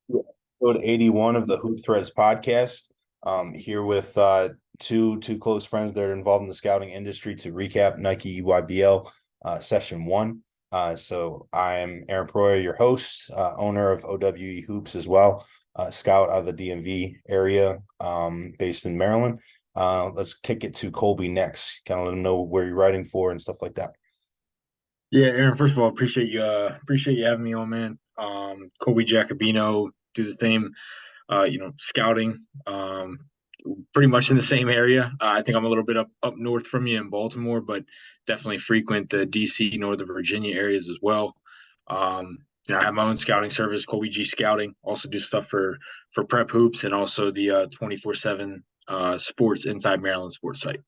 Episode 81 of the Hoop Threads podcast. Here with two close friends that are involved in the scouting industry to recap Nike EYBL Session 1. So I am Aaron Proyer, your host, owner of OWE Hoops as well, scout out of the DMV area, based in Maryland. Let's kick it to Colby next. Kind of let him know where you're writing for and stuff like that. Yeah, Aaron, first of all, appreciate you having me on, man. Colby Giacubeno do the same, scouting, pretty much in the same area. I think I'm a little bit up north from you in Baltimore, but definitely frequent the DC, Northern Virginia areas as well. I have my own scouting service, Colby G Scouting. Also do stuff for Prep Hoops and also the 24/7 Sports Inside Maryland sports site.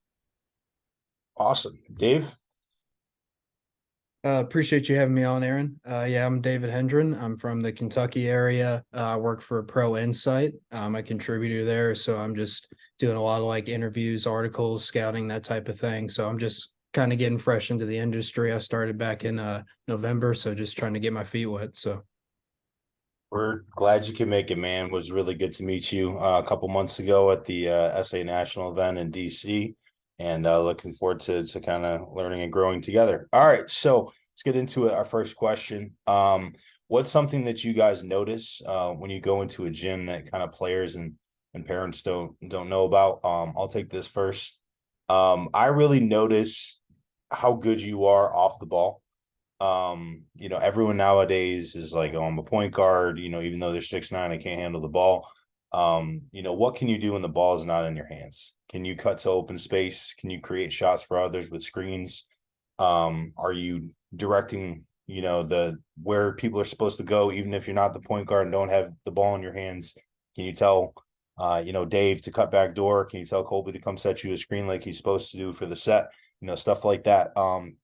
Awesome. Dave? Appreciate you having me on, Aaron. Yeah, I'm David Hendren. I'm from the Kentucky area. I work for Pro Insight. I'm a contributor there, so I'm just doing a lot of like interviews, articles, scouting, that type of thing. So I'm just kind of getting fresh into the industry. I started back in November, so just trying to get my feet wet. So We're glad you could make it, man. It was really good to meet you a couple months ago at the SA National event in DC, and looking forward to kind of learning and growing together. All right, so let's get into it. Our first question: what's something that you guys notice when you go into a gym that kind of players and parents don't know about? I'll take this first. I really notice how good you are off the ball. Everyone nowadays is like, oh, I'm a point guard, even though they're 6'9", I can't handle the ball. What can you do when the ball is not in your hands? Can you cut to open space? Can you create shots for others with screens? Are you directing, the where people are supposed to go, even if you're not the point guard and don't have the ball in your hands? Can you tell Dave to cut back door? Can you tell Colby to come set you a screen like he's supposed to do for the set? Stuff like that.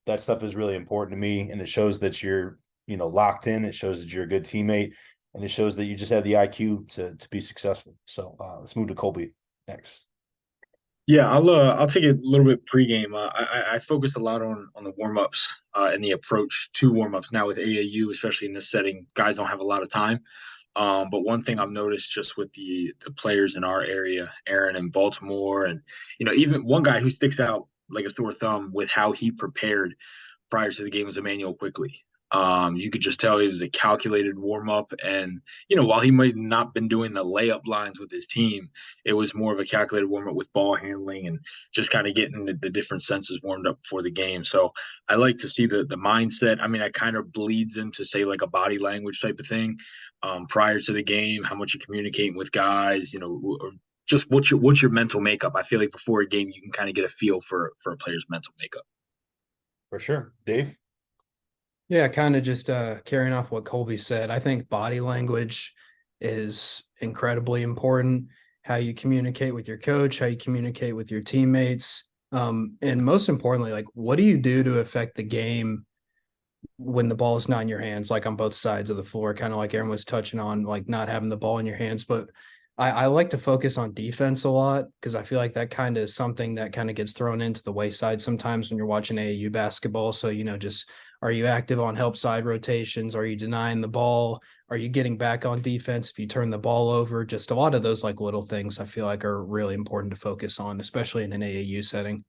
That stuff is really important to me, and it shows that you're, locked in. It shows that you're a good teammate, and it shows that you just have the IQ to be successful. So let's move to Colby next. Yeah, I'll take it a little bit pregame. I focused a lot on the warm ups and the approach to warm ups. Now with AAU, especially in this setting, guys don't have a lot of time. But one thing I've noticed just with the players in our area, Aaron in Baltimore, and even one guy who sticks out like a sore thumb with how he prepared prior to the game was Emmanuel Quickly. You could just tell he was a calculated warm up, and while he might not been doing the layup lines with his team, it was more of a calculated warm up with ball handling and just kind of getting the different senses warmed up before the game. So I like to see the mindset. I mean, it kind of bleeds into say like a body language type of thing prior to the game, how much you're communicating with guys, or just what's your mental makeup. I feel like before a game, you can kind of get a feel for a player's mental makeup. For sure. Dave? yeah, kind of just carrying off what Colby said. I think body language is incredibly important. How you communicate with your coach, how you communicate with your teammates, and most importantly, like what do you do to affect the game when the ball is not in your hands, like on both sides of the floor, kind of like Aaron was touching on, like not having the ball in your hands. But I like to focus on defense a lot because I feel like that kind of is something that kind of gets thrown into the wayside sometimes when you're watching AAU basketball. So, just are you active on help side rotations? Are you denying the ball? Are you getting back on defense if you turn the ball over? Just a lot of those like little things I feel like are really important to focus on, especially in an AAU setting.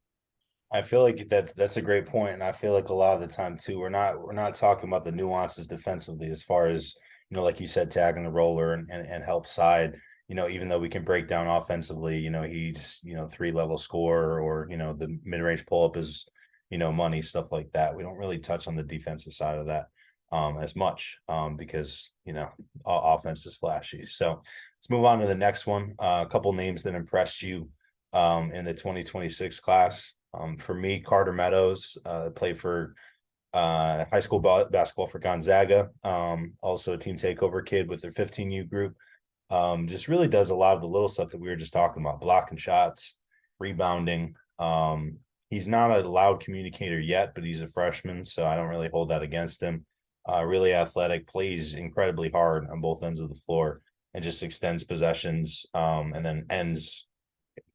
I feel like that's a great point, and I feel like a lot of the time too, we're not talking about the nuances defensively as far as like you said, tagging the roller and help side. Even though we can break down offensively, he's 3-level scorer, or the mid range pull up is money, stuff like that. We don't really touch on the defensive side of that as much because offense is flashy. So let's move on to the next one. A couple names that impressed you in the 2026 class. For me, Carter Meadows played for high school basketball for Gonzaga. Also a team takeover kid with their 15U group. Just really does a lot of the little stuff that we were just talking about, blocking shots, rebounding. He's not a loud communicator yet, but he's a freshman, so I don't really hold that against him. Really athletic, plays incredibly hard on both ends of the floor, and just extends possessions and then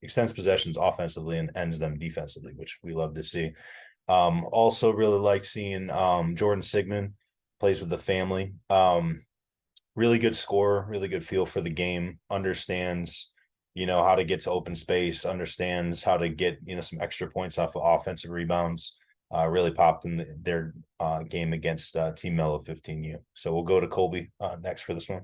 extends possessions offensively and ends them defensively, which we love to see. Also really like seeing Jordan Sigmund plays with the family. really good scorer, really good feel for the game, understands, how to get to open space, understands how to get, some extra points off of offensive rebounds. Really popped in their game against Team Mellow 15U. So we'll go to Colby next for this one.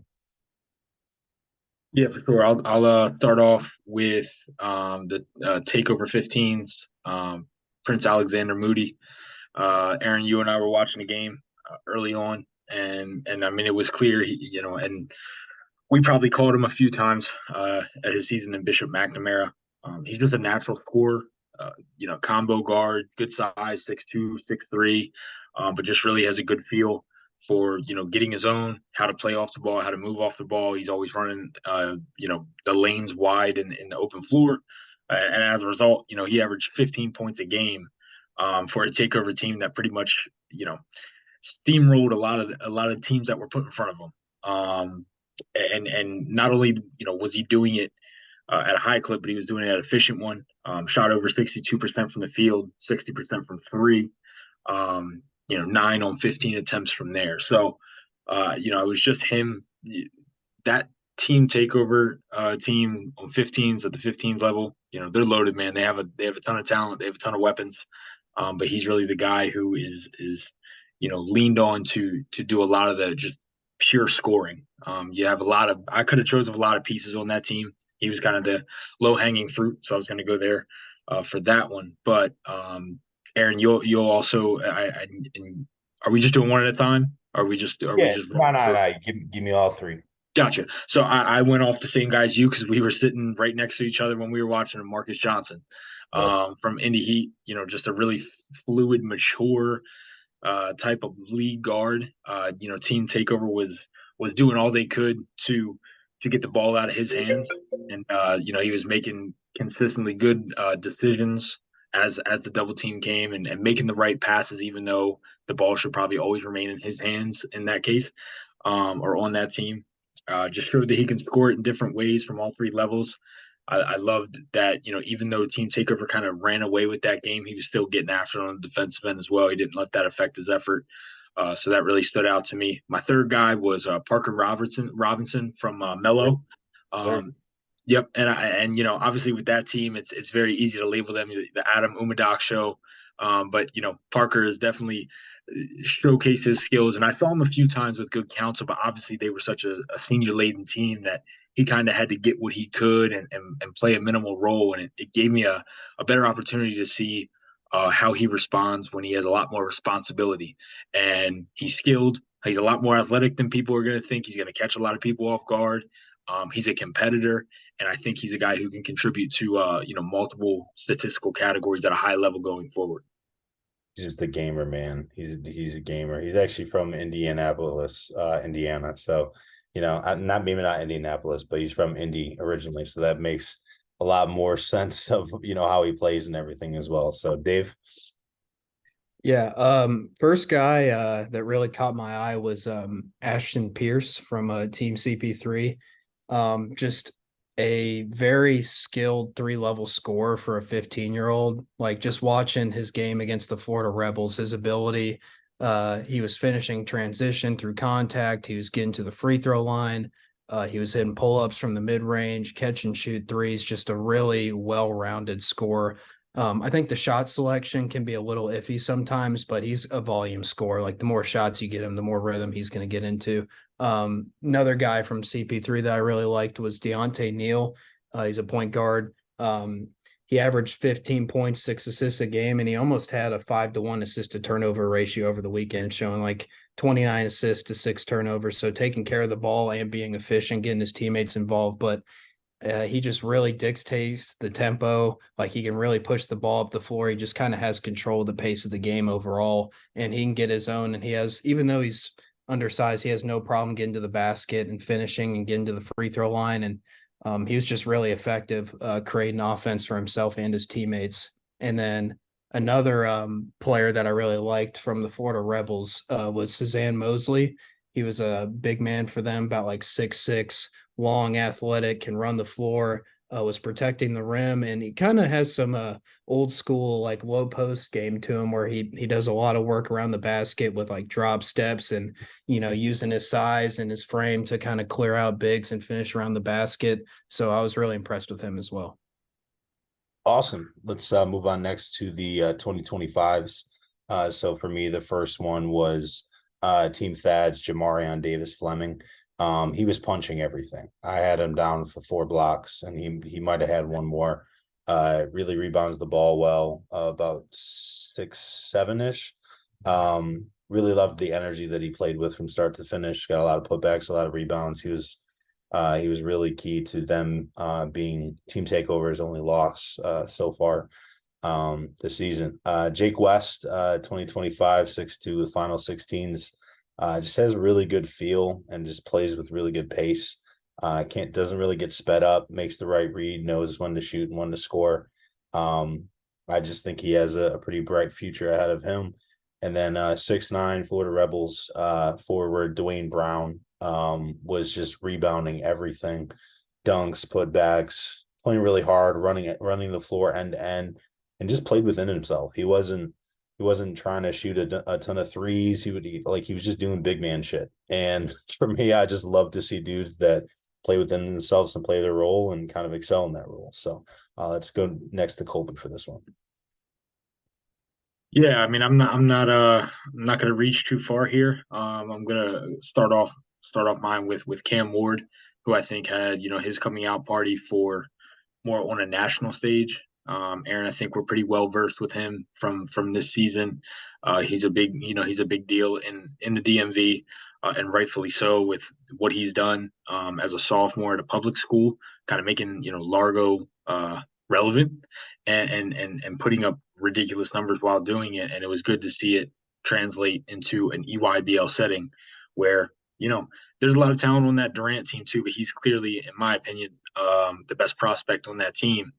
Yeah, for sure. I'll start off with the takeover 15s. Prince Alexander Moody. Aaron, you and I were watching the game early on, and I mean it was clear, and we probably called him a few times at his season in Bishop McNamara. He's just a natural scorer, combo guard, good size, 6'2", 6'3", but just really has a good feel for, getting his own, how to play off the ball, how to move off the ball. He's always running, the lanes wide in the open floor. And as a result, he averaged 15 points a game for a takeover team that pretty much, steamrolled a lot of teams that were put in front of him. And not only was he doing it at a high clip, but he was doing it at an efficient one. Shot over 62% from the field, 60% from three. 9 on 15 attempts from there. So, it was just him. That team takeover team on 15s at the 15s level. They're loaded, man. They have a ton of talent. They have a ton of weapons. But he's really the guy who is leaned on to do a lot of the just pure scoring. You have I could have chosen a lot of pieces on that team. He was kind of the low hanging fruit, so I was going to go there for that one. But Aaron, you'll also. Are we just doing one at a time? Are we just? Are we just? No. Give me all three. Gotcha. So I went off the same guy as you because we were sitting right next to each other when we were watching Marcus Johnson from Indy Heat. Just a really fluid, mature type of lead guard. Team takeover was doing all they could to get the ball out of his hands, and he was making consistently good decisions as the double team came and making the right passes, even though the ball should probably always remain in his hands in that case, or on that team. Just showed that he can score it in different ways from all three levels. I loved that, even though Team Takeover kind of ran away with that game, he was still getting after it on the defensive end as well. He didn't let that affect his effort. So that really stood out to me. My third guy was Parker Robinson from Mello. Yep, and obviously with that team, it's very easy to label them the Adam Umadoc show. But Parker has definitely showcased his skills, and I saw him a few times with good counsel. But obviously, they were such a senior laden team that he kind of had to get what he could and play a minimal role, and it gave me a better opportunity to see how he responds when he has a lot more responsibility. And he's skilled. He's a lot more athletic than people are going to think. He's going to catch a lot of people off guard. He's a competitor, and I think he's a guy who can contribute to multiple statistical categories at a high level going forward. He's just a gamer, man. He's a gamer. He's actually from Indianapolis, Indiana. So, not Indianapolis, but he's from Indy originally. So that makes a lot more sense of how he plays and everything as well. So, Dave. Yeah, first guy that really caught my eye was Ashton Pierce from Team CP3. Just a very skilled 3-level scorer for a 15-year-old. Like, just watching his game against the Florida Rebels, his ability, he was finishing transition through contact. He was getting to the free throw line. He was hitting pull-ups from the mid-range, catch and shoot threes, just a really well-rounded scorer. I think the shot selection can be a little iffy sometimes, but he's a volume scorer. Like, the more shots you get him, the more rhythm he's going to get into. Another guy from CP3 that I really liked was Deontay Neal. He's a point guard. He averaged 15 points, 6 assists a game, and he almost had a 5-to-1 assist to turnover ratio over the weekend, showing like 29 assists to 6 turnovers. So taking care of the ball and being efficient, getting his teammates involved. But he just really dictates the tempo. Like, he can really push the ball up the floor. He just kind of has control of the pace of the game overall, and he can get his own. And he has, even though he's undersized, he has no problem getting to the basket and finishing and getting to the free throw line. And he was just really effective creating offense for himself and his teammates. And then another player that I really liked from the Florida Rebels was Suzanne Mosley. He was a big man for them, about like 6'6", long, athletic, can run the floor, was protecting the rim, and he kind of has some old school like low post game to him where he does a lot of work around the basket with like drop steps and using his size and his frame to kind of clear out bigs and finish around the basket. So I was really impressed with him as well. Awesome. Let's move on next to the 2025s. So for me, the first one was Team Thad's Jamarion Davis Fleming. He was punching everything. I had him down for 4 blocks, and he might have had one more. Really rebounds the ball well, about 6'7" ish. Really loved the energy that he played with from start to finish. Got a lot of putbacks, a lot of rebounds. He was really key to them being Team Takeover's only loss so far this season. Jake West, 2025, 6'2" with final 16s. Just has a really good feel and just plays with really good pace. Doesn't really get sped up, makes the right read, knows when to shoot and when to score. I just think he has a pretty bright future ahead of him. And then 6'9" Florida Rebels forward Dwayne Brown was just rebounding everything, dunks, putbacks, playing really hard, running the floor end to end, and just played within himself. He wasn't trying to shoot a ton of threes. He was just doing big man shit. And for me, I just love to see dudes that play within themselves and play their role and kind of excel in that role. So let's go next to Colby for this one. Yeah, I mean, I'm not gonna reach too far here. I'm gonna start off mine with Cam Ward, who I think had his coming out party for more on a national stage. Aaron, I think we're pretty well versed with him from this season. He's a big deal in the DMV, and rightfully so with what he's done as a sophomore at a public school, kind of making Largo relevant and putting up ridiculous numbers while doing it. And it was good to see it translate into an EYBL setting where there's a lot of talent on that Durant team too, but he's clearly, in my opinion, the best prospect on that team.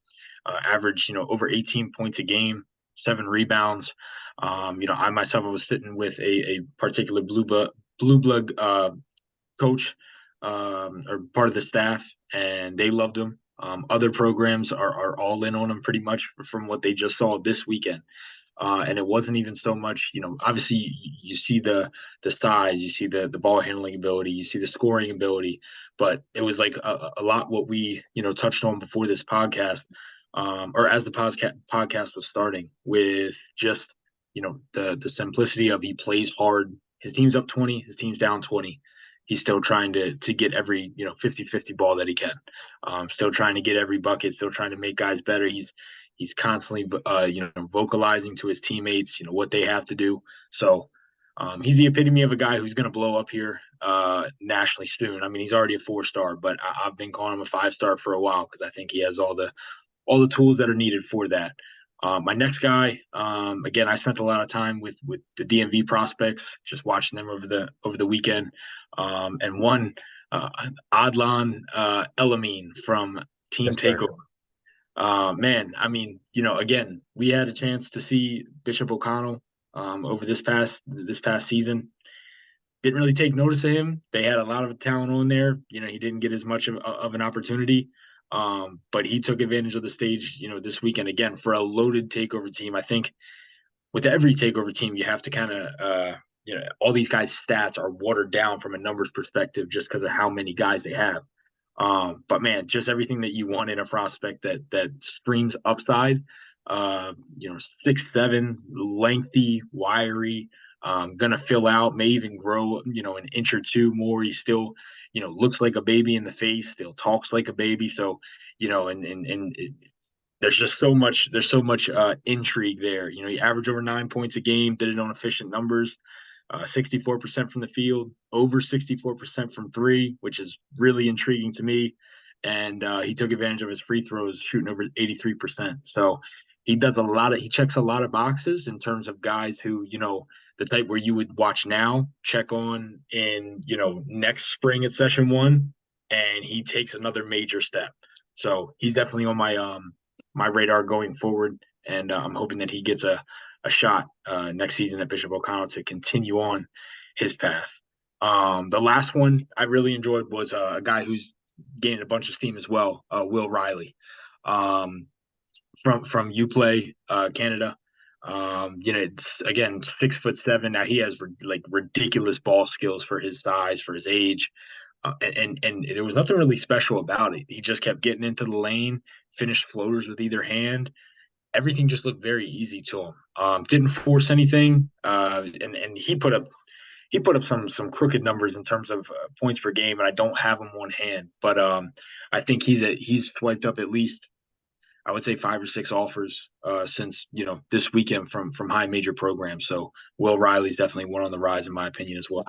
Average, over 18 points a game, 7 rebounds. I myself was sitting with a particular blue blood coach or part of the staff, and they loved him. Other programs are all in on him pretty much from what they just saw this weekend. And it wasn't even so much, obviously you see the size, you see the ball handling ability, you see the scoring ability, but it was like a lot what we touched on before this podcast, or as the podcast was starting, with just the simplicity of he plays hard. His team's up 20, his team's down 20. He's still trying to get every 50-50 ball that he can. Still trying to get every bucket, still trying to make guys better. He's constantly vocalizing to his teammates what they have to do. So he's the epitome of a guy who's going to blow up here nationally soon. I mean, he's already a 4-star, but I've been calling him a 5-star for a while because I think he has all the tools that are needed for that. My next guy, again, I spent a lot of time with the DMV prospects, just watching them over the weekend, and one Adlan Elamine from Team Takeover. Man, I mean, again, we had a chance to see Bishop O'Connell over this past season. Didn't really take notice of him. They had a lot of talent on there. He didn't get as much of an opportunity. But he took advantage of the stage, this weekend again for a loaded takeover team. I think with every takeover team, you have to kind of, all these guys' stats are watered down from a numbers perspective just because of how many guys they have. But man, just everything that you want in a prospect that screams upside. 6'7", lengthy, wiry, gonna fill out, may even grow, an inch or two more. He's still looks like a baby in the face, still talks like a baby. So, there's just so much, intrigue there. You average over 9 points a game, did it on efficient numbers, 64% from the field, over 64% from three, which is really intriguing to me. And he took advantage of his free throws, shooting over 83%. So he checks a lot of boxes in terms of guys who, the type where you would watch now, check on in, next spring at session 1, and he takes another major step. So he's definitely on my radar going forward, and I'm hoping that he gets a shot next season at Bishop O'Connell to continue on his path. The last one I really enjoyed was a guy who's gaining a bunch of steam as well. Will Riley, um, from UPlay, Canada. It's, again, 6'7". Now he has like ridiculous ball skills for his size, for his age. And there was nothing really special about it. He just kept getting into the lane, finished floaters with either hand. Everything just looked very easy to him. Didn't force anything, and he put up some crooked numbers in terms of points per game, and I don't have him on hand, but I think he's swiped up at least, I would say, 5 or 6 offers since this weekend from high major programs. So Will Riley's definitely one on the rise in my opinion as well.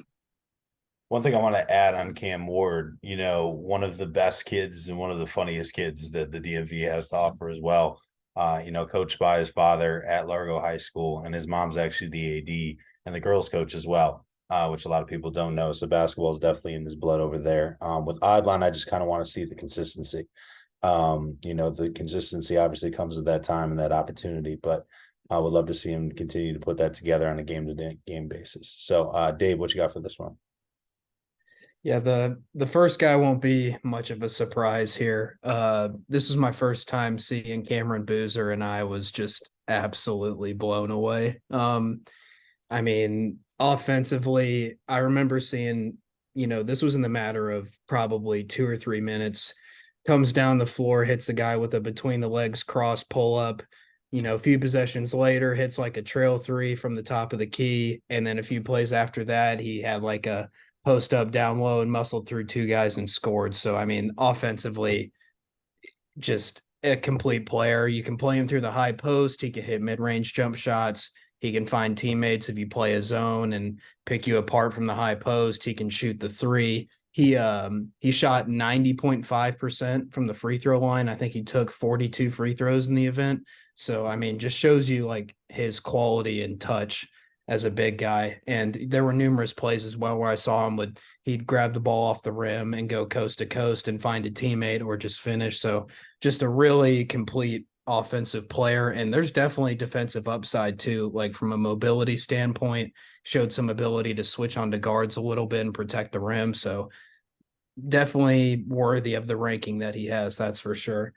One thing I want to add on Cam Ward, one of the best kids and one of the funniest kids that the DMV has to offer as well. Coached by his father at Largo High School, and his mom's actually the AD and the girls coach as well, which a lot of people don't know. So basketball is definitely in his blood over there. With Oddline, I just kind of want to see the consistency. The consistency obviously comes with that time and that opportunity, but I would love to see him continue to put that together on a game-to-game basis. So, Dave, what you got for this one? Yeah, the first guy won't be much of a surprise here. This is my first time seeing Cameron Boozer, and I was just absolutely blown away. I mean, offensively, I remember seeing, this was in the matter of probably 2 or 3 minutes. Comes down the floor, hits the guy with a between the legs cross pull up. A few possessions later, hits like a trail three from the top of the key. And then a few plays after that, he had like a post up down low and muscled through 2 guys and scored. So, I mean, offensively, just a complete player. You can play him through the high post. He can hit mid-range jump shots. He can find teammates if you play a zone and pick you apart from the high post. He can shoot the three. He shot 90.5% from the free throw line. I think he took 42 free throws in the event. So, I mean, just shows you like his quality and touch as a big guy. And there were numerous plays as well where I saw him he'd grab the ball off the rim and go coast to coast and find a teammate or just finish. So just a really complete offensive player. And there's definitely defensive upside too, like from a mobility standpoint, showed some ability to switch onto guards a little bit and protect the rim. So definitely worthy of the ranking that he has, that's for sure.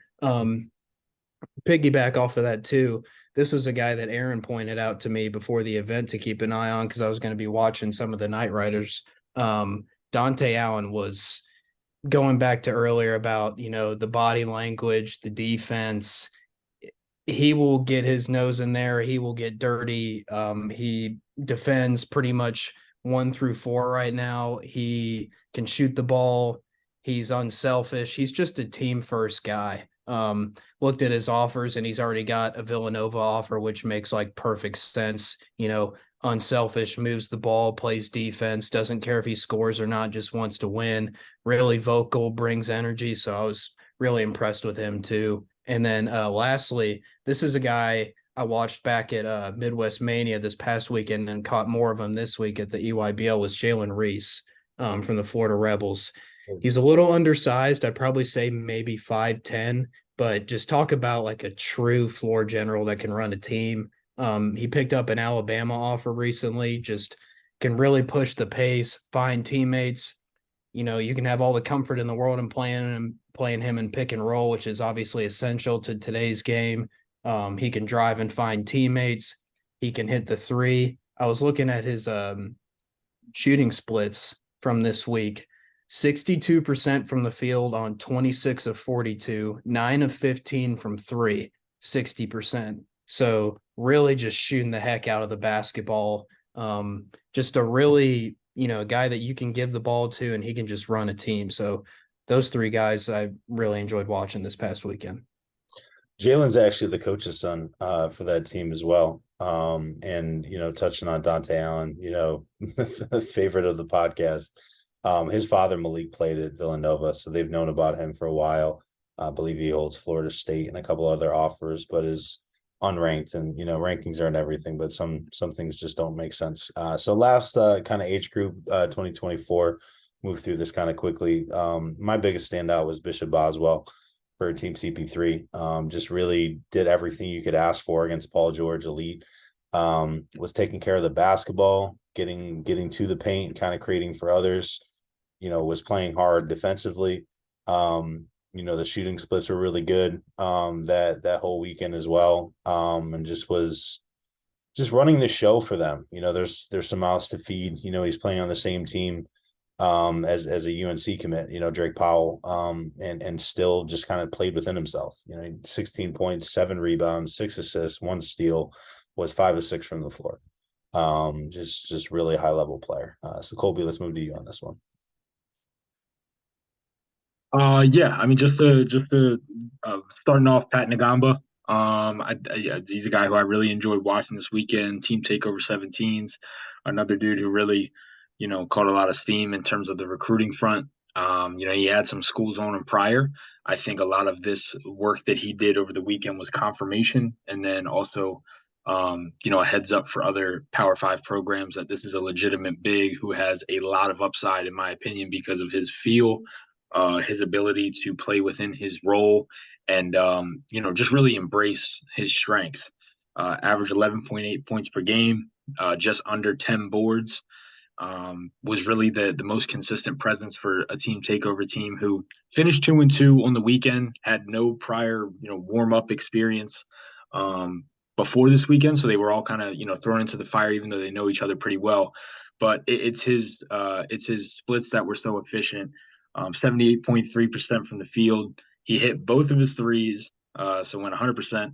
Piggyback off of that too, this was a guy that Aaron pointed out to me before the event to keep an eye on because I was going to be watching some of the Night Riders. Dante Allen was going back to earlier about, the body language, the defense. He will get his nose in there. He will get dirty. He defends pretty much 1 through 4 right now. He can shoot the ball. He's unselfish. He's just a team first guy. Looked at his offers and he's already got a Villanova offer, which makes like perfect sense. Unselfish, moves the ball, plays defense, doesn't care if he scores or not, just wants to win. Really vocal, brings energy. So I was really impressed with him too. And then lastly, this is a guy I watched back at Midwest Mania this past weekend and caught more of him this week at the EYBL was Jalen Reese from the Florida Rebels. He's a little undersized. I'd probably say maybe 5'10", but just talk about like a true floor general that can run a team. He picked up an Alabama offer recently, just can really push the pace, find teammates. You can have all the comfort in the world in playing him in pick and roll, which is obviously essential to today's game. He can drive and find teammates. He can hit the three. I was looking at his shooting splits from this week. 62% from the field on 26 of 42, 9 of 15 from three, 60%. So really just shooting the heck out of the basketball. Just a really, a guy that you can give the ball to and he can just run a team. So those 3 guys I really enjoyed watching this past weekend. Jalen's actually the coach's son for that team as well. And, touching on Dante Allen, favorite of the podcast. His father, Malik, played at Villanova, so they've known about him for a while. I believe he holds Florida State and a couple other offers, but is unranked. And, rankings aren't everything, but some things just don't make sense. So last kind of age group, 2024, move through this kind of quickly. My biggest standout was Bishop Boswell for Team CP3. Just really did everything you could ask for against Paul George elite. Was taking care of the basketball, getting to the paint, kind of creating for others. Was playing hard defensively. The shooting splits were really good that whole weekend as well. And was just running the show for them. There's some mouths to feed. He's playing on the same team as a UNC commit, Drake Powell, and still just kind of played within himself. 16 points, 7 rebounds, 6 assists, 1 steal, was 5 of 6 from the floor. Just really high level player. So Colby, let's move to you on this one. Yeah, I mean, just to starting off, Pat Nagamba. He's a guy who I really enjoyed watching this weekend. Team Takeover 17s, another dude who really, caught a lot of steam in terms of the recruiting front. He had some schools on him prior. I think a lot of this work that he did over the weekend was confirmation, and then also, a heads up for other Power 5 programs that this is a legitimate big who has a lot of upside, in my opinion, because of his feel, his ability to play within his role, and just really embrace his strengths. Average 11.8 points per game, just under 10 boards. Was really the most consistent presence for a team takeover team who finished 2-2 on the weekend, had no prior warm up experience before this weekend, so they were all kind of thrown into the fire, even though they know each other pretty well. But it's his splits that were so efficient. 78.3% from the field. He hit both of his threes, so went 100%.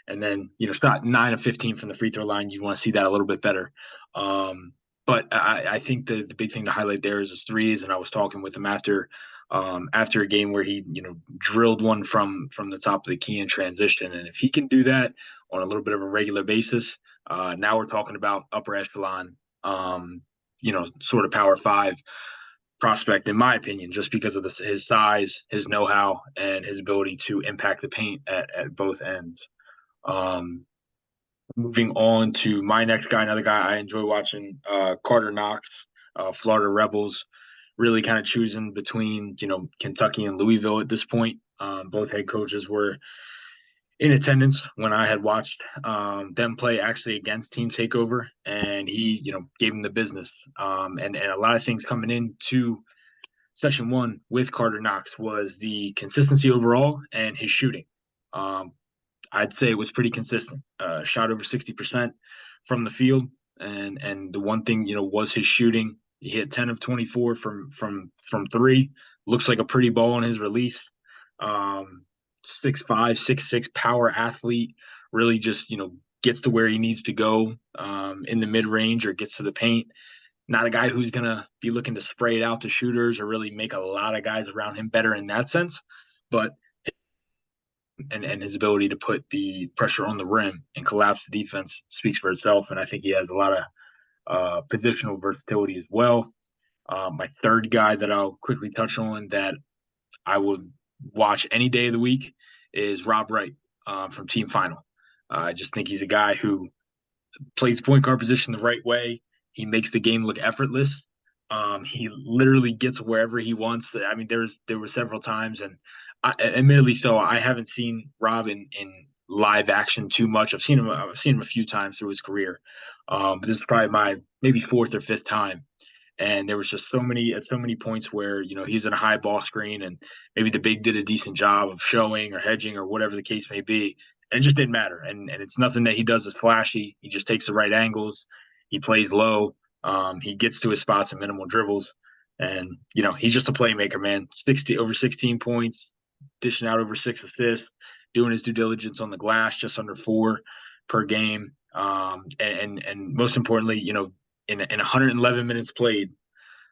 And then, shot 9 of 15 from the free throw line. You want to see that a little bit better. But I think the big thing to highlight there is his threes. And I was talking with him after a game where he, drilled one from the top of the key in transition. And if he can do that on a little bit of a regular basis, now we're talking about upper echelon, sort of Power 5 prospect, in my opinion, just because of his size, his know-how, and his ability to impact the paint at both ends. Moving on to my next guy, another guy I enjoy watching, Carter Knox, Florida Rebels, really kind of choosing between, Kentucky and Louisville at this point. Both head coaches were in attendance when I had watched them play actually against Team Takeover, and he, gave him the business. And a lot of things coming into Session 1 with Carter Knox was the consistency overall and his shooting. I'd say it was pretty consistent. Shot over 60% from the field, and the one thing was his shooting. He hit 10 of 24 from 3. Looks like a pretty ball on his release. 6'5", 6'6" power athlete. Really just gets to where he needs to go in the mid range or gets to the paint. Not a guy who's going to be looking to spray it out to shooters or really make a lot of guys around him better in that sense. But and his ability to put the pressure on the rim and collapse the defense speaks for itself. And I think he has a lot of positional versatility as well. My third guy that I'll quickly touch on that I would watch any day of the week is Rob Wright from Team Final. I just think he's a guy who plays point guard position the right way. He makes the game look effortless. He literally gets wherever he wants. I mean, there were several times, and admittedly so, I haven't seen Rob in live action too much. I've seen him a few times through his career, but this is probably my maybe 4th or 5th time. And there was just so many points where he's in a high ball screen, and maybe the big did a decent job of showing or hedging or whatever the case may be. And it just didn't matter. And it's nothing that he does is flashy. He just takes the right angles. He plays low. He gets to his spots in minimal dribbles. And, he's just a playmaker, man. Over 16 points, dishing out over 6 assists, doing his due diligence on the glass, just under 4 per game. And most importantly, in 111 minutes played,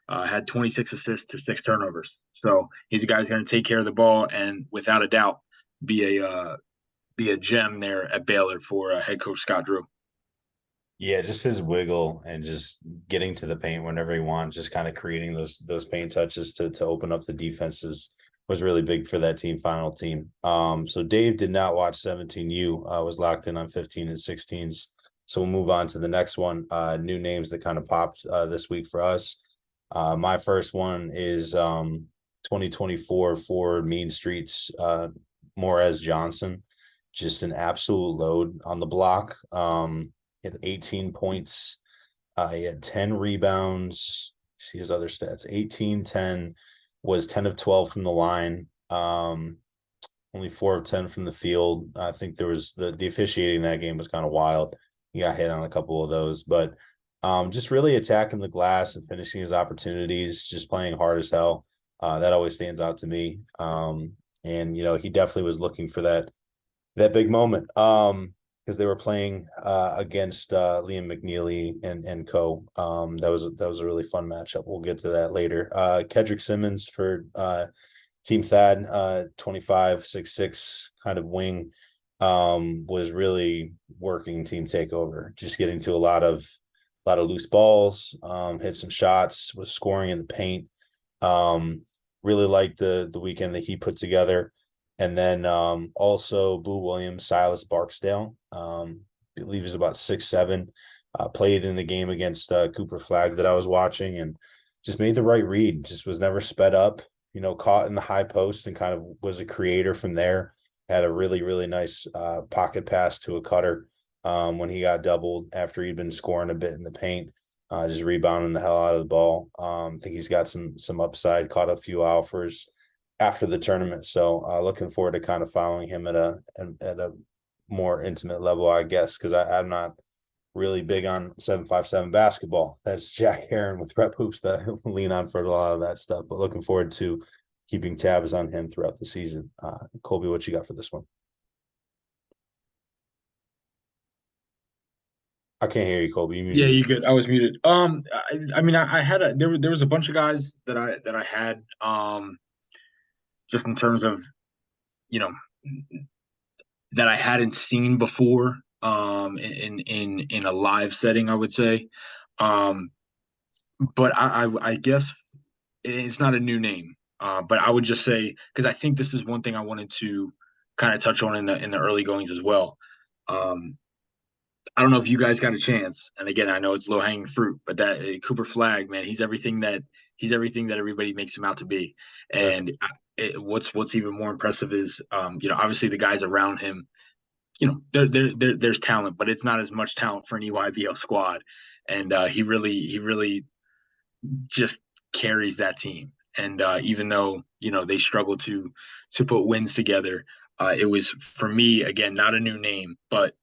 had 26 assists to 6 turnovers. So he's a guy who's going to take care of the ball and, without a doubt, be a gem there at Baylor for head coach Scott Drew. Yeah, just his wiggle and just getting to the paint whenever he wants, just kind of creating those paint touches to open up the defenses was really big for that Team Final team. So Dave did not watch 17U, was locked in on 15 and 16s. So we'll move on to the next one. New names that kind of popped this week for us. My first one is 2024 for Mean Streets, Morez Johnson. Just an absolute load on the block. He had 18 points. He had 10 rebounds. See his other stats: 18, 10, was 10 of 12 from the line. Only 4 of 10 from the field. I think there was the officiating in that game was kind of wild. He got hit on a couple of those, but just really attacking the glass and finishing his opportunities, just playing hard as hell. That always stands out to me. And he definitely was looking for that big moment. Because they were playing against Liam McNeely and co. That was a really fun matchup. We'll get to that later. Kedrick Simmons for Team Thad, 25-6'6" kind of wing, was really working team takeover, just getting to a lot of loose balls, hit some shots, was scoring in the paint. Really liked the weekend that he put together. And then also Boo Williams, Silas Barksdale, believe he's about 6'7", played in a game against Cooper Flagg that I was watching and just made the right read, just was never sped up, caught in the high post and kind of was a creator from there. Had a really, really nice pocket pass to a cutter when he got doubled after he'd been scoring a bit in the paint, just rebounding the hell out of the ball. I think he's got some upside, caught a few offers after the tournament. So looking forward to kind of following him at a more intimate level, I guess, because I'm not really big on 757 basketball. That's Jack Heron with Rep Hoops that I lean on for a lot of that stuff. But looking forward to keeping tabs on him throughout the season. Colby, what you got for this one? I can't hear you, Colby. Yeah, you good. I was muted. I had there was a bunch of guys that I had just in terms of you know that I hadn't seen before in a live setting, I would say. But I guess it's not a new name. But I would just say, because I think this is one thing I wanted to kind of touch on in the early goings as well. I don't know if you guys got a chance, and again, I know it's low hanging fruit, but that Cooper Flagg, man, he's everything that everybody makes him out to be. And what's even more impressive is, obviously the guys around him, there's talent, but it's not as much talent for an EYBL squad, and he really just carries that team. And even though they struggle to put wins together, it was for me again not a new name, but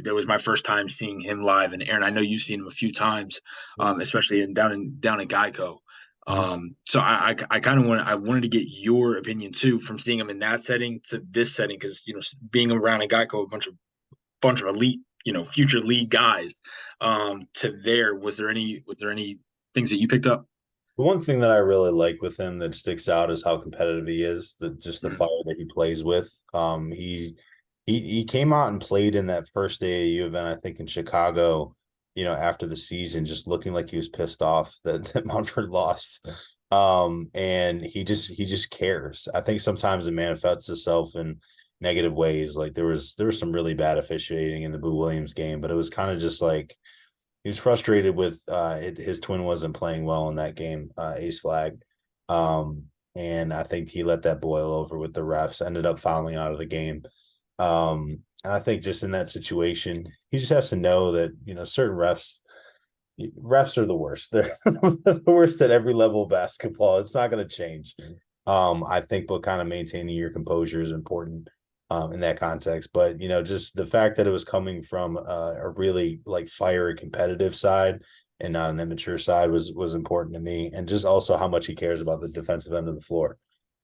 there was my first time seeing him live. And Aaron, I know you've seen him a few times, especially down in Geico. So I kind of wanted to get your opinion too, from seeing him in that setting to this setting, because being around in Geico, a bunch of elite future league guys. To there, was there any things that you picked up? The one thing that I really like with him that sticks out is how competitive he is. The fire that he plays with. He came out and played in that first AAU event, I think in Chicago. After the season, just looking like he was pissed off that Montford lost. And he just cares. I think sometimes it manifests itself in negative ways. Like there was some really bad officiating in the Boo Williams game, but it was kind of just like he was frustrated with his twin wasn't playing well in that game, Ace Flag. And I think he let that boil over with the refs, ended up fouling out of the game. And I think just in that situation, he just has to know that, certain refs are the worst. They're the worst at every level of basketball. It's not going to change. I think, but kind of maintaining your composure is important in that context. But, just the fact that it was coming from a really like fiery competitive side and not an immature side was important to me. And just also how much he cares about the defensive end of the floor.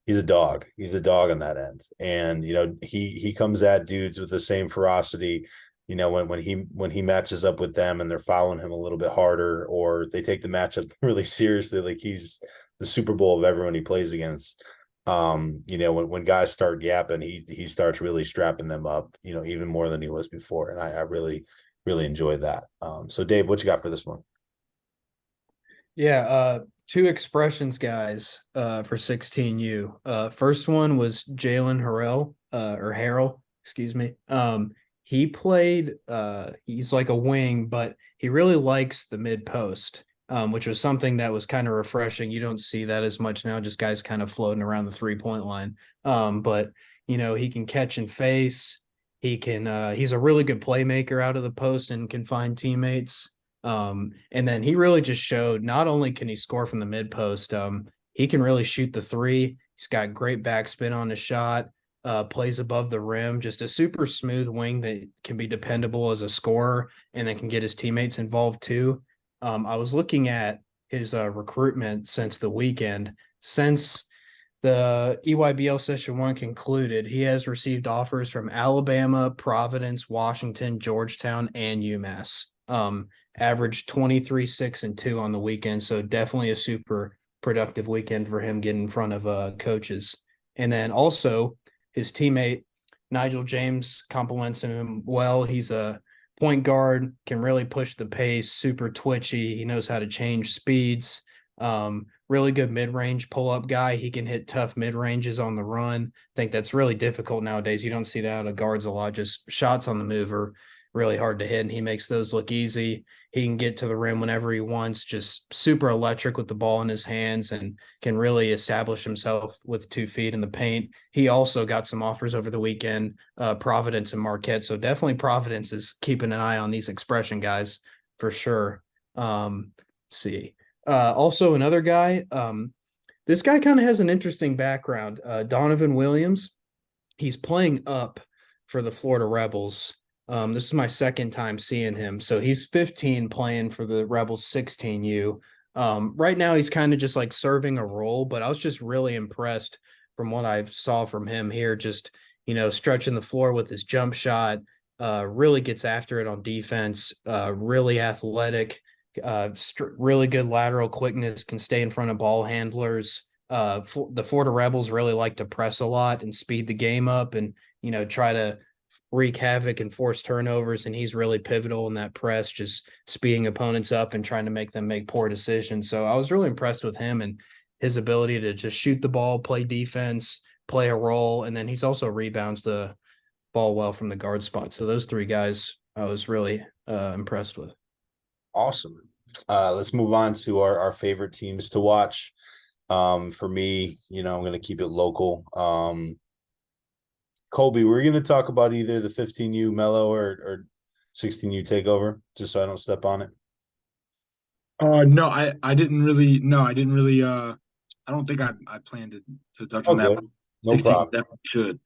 He's a dog. He's a dog on that end. And, he comes at dudes with the same ferocity, when he matches up with them and they're fouling him a little bit harder, or they take the matchup really seriously, like he's the Super Bowl of everyone he plays against. When guys start yapping, he starts really strapping them up, even more than he was before. And I really, really enjoyed that. So Dave, what you got for this one? Yeah, two expressions guys for 16U. First one was Jalen Harrell, excuse me. He played he's like a wing, but he really likes the mid post, which was something that was kind of refreshing. You don't see that as much now, just guys kind of floating around the 3-point line. But he can catch and face. He's a really good playmaker out of the post and can find teammates. And then he really just showed not only can he score from the mid post, he can really shoot the three. He's got great backspin on the shot, plays above the rim, just a super smooth wing that can be dependable as a scorer and then can get his teammates involved too. I was looking at his recruitment since the weekend. Since the EYBL Session 1 concluded, he has received offers from Alabama, Providence, Washington, Georgetown, and UMass. Averaged 23, 6, and 2 on the weekend. So definitely a super productive weekend for him getting in front of coaches. And then also his teammate, Nigel James, compliments him well. He's a point guard, can really push the pace, super twitchy. He knows how to change speeds. Really good mid-range pull-up guy. He can hit tough mid-ranges on the run. I think that's really difficult nowadays. You don't see that out of guards a lot. Just shots on the move are really hard to hit, and he makes those look easy. He can get to the rim whenever he wants, just super electric with the ball in his hands and can really establish himself with 2 feet in the paint. He also got some offers over the weekend, Providence and Marquette. So definitely Providence is keeping an eye on these expression guys for sure. Let's see. Also another guy, this guy kind of has an interesting background. Donovan Williams, he's playing up for the Florida Rebels. This is my second time seeing him. So he's 15 playing for the Rebels 16U. Right now he's kind of just like serving a role, but I was just really impressed from what I saw from him here, just, stretching the floor with his jump shot, really gets after it on defense, really athletic, really good lateral quickness, can stay in front of ball handlers. The Florida Rebels really like to press a lot and speed the game up and, try to wreak havoc and force turnovers, and he's really pivotal in that press, just speeding opponents up and trying to make them make poor decisions. So I was really impressed with him and his ability to just shoot the ball, play defense, play a role, and then he's also rebounds the ball well from the guard spot. So those 3 guys I was really impressed with. Awesome. Let's move on to our favorite teams to watch. For me, I'm going to keep it local. Colby, we're going to talk about either the 15U Mellow or 16U Takeover, just so I don't step on it. No, I didn't really. No, I didn't really. I don't think I planned to touch on that. Okay, no 16 problem. definitely should.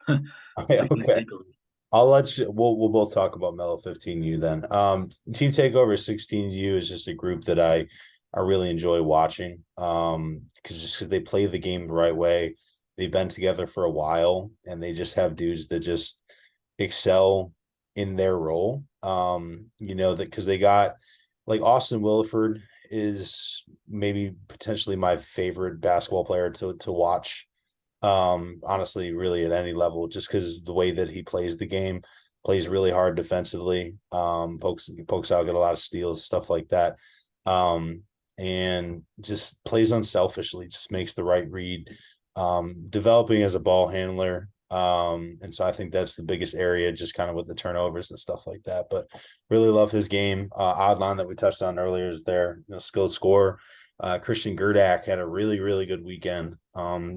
Okay. I'll let you. We'll both talk about Mellow 15U then. Team Takeover 16U is just a group that I really enjoy watching. Because they play the game the right way. They've been together for a while, and they just have dudes that just excel in their role. That because they got like Austin Williford is maybe potentially my favorite basketball player to watch. Honestly, really at any level, just because the way that he plays the game, plays really hard defensively, pokes out, get a lot of steals, stuff like that. And just plays unselfishly, just makes the right read, developing as a ball handler. And so I think that's the biggest area, just kind of with the turnovers and stuff like that. But really love his game. Odd line that we touched on earlier is their skilled scorer. Christian Gerdak had a really, really good weekend.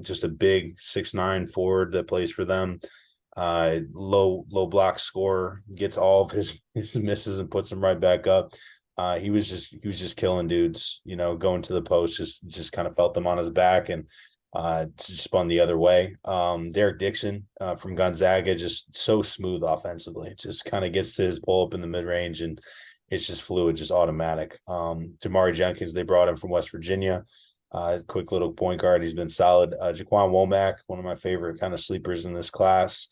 Just a big 6'9" forward that plays for them. Low block scorer, gets all of his misses and puts them right back up. He was just killing dudes, going to the post, just kind of felt them on his back and just spun the other way. Derek Dixon from Gonzaga, just so smooth offensively, just kind of gets to his pull up in the mid range and it's just fluid, just automatic. Jamari Jenkins, they brought him from West Virginia. Quick little point guard. He's been solid. Jaquan Womack, one of my favorite kind of sleepers in this class.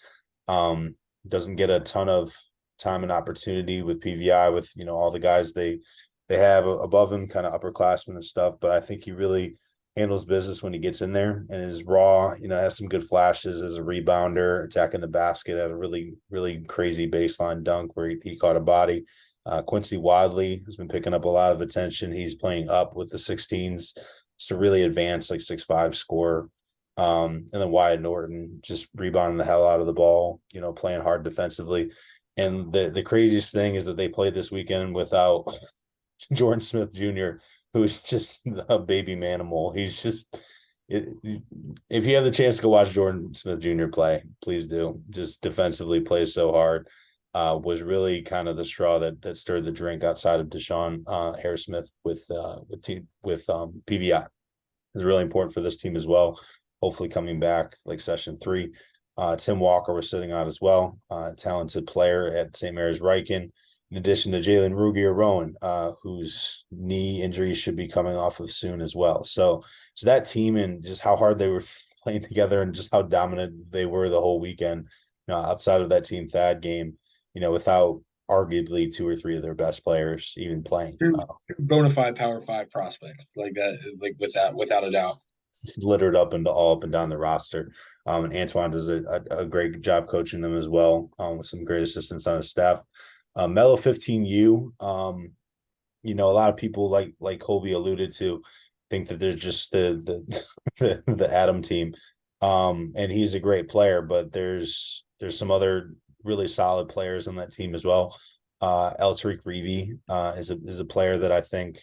Doesn't get a ton of time and opportunity with PVI with, all the guys they have above him, kind of upperclassmen and stuff. But I think he really handles business when he gets in there and is raw, has some good flashes as a rebounder, attacking the basket at a really, really crazy baseline dunk where he caught a body. Quincy Wadley has been picking up a lot of attention. He's playing up with the 16s. So really advanced, like 6'5" scorer. And then Wyatt Norton just rebounding the hell out of the ball, playing hard defensively. And the craziest thing is that they played this weekend without Jordan Smith Jr., who's just a baby manimal. He's just if you have the chance to go watch Jordan Smith Jr. play, please do. Just defensively plays so hard. Was really kind of the straw that stirred the drink outside of Deshaun Harris-Smith with PVI. is really important for this team as well. Hopefully coming back like session 3. Tim Walker was sitting out as well. Talented player at St. Mary's Riken. In addition to Jalen Rugier Rowan, whose knee injury should be coming off of soon as well. So that team and just how hard they were playing together and just how dominant they were the whole weekend, outside of that Team Thad game, without arguably 2 or 3 of their best players even playing. Bona fide Power 5 prospects like that, like without a doubt. Littered up and all up and down the roster. And Antoine does a great job coaching them as well, with some great assistants on his staff. Mellow 15U, a lot of people like Colby alluded to think that there's just the Adam team. And he's a great player, but there's some other really solid players on that team as well. El Tariq Reevy is a player that I think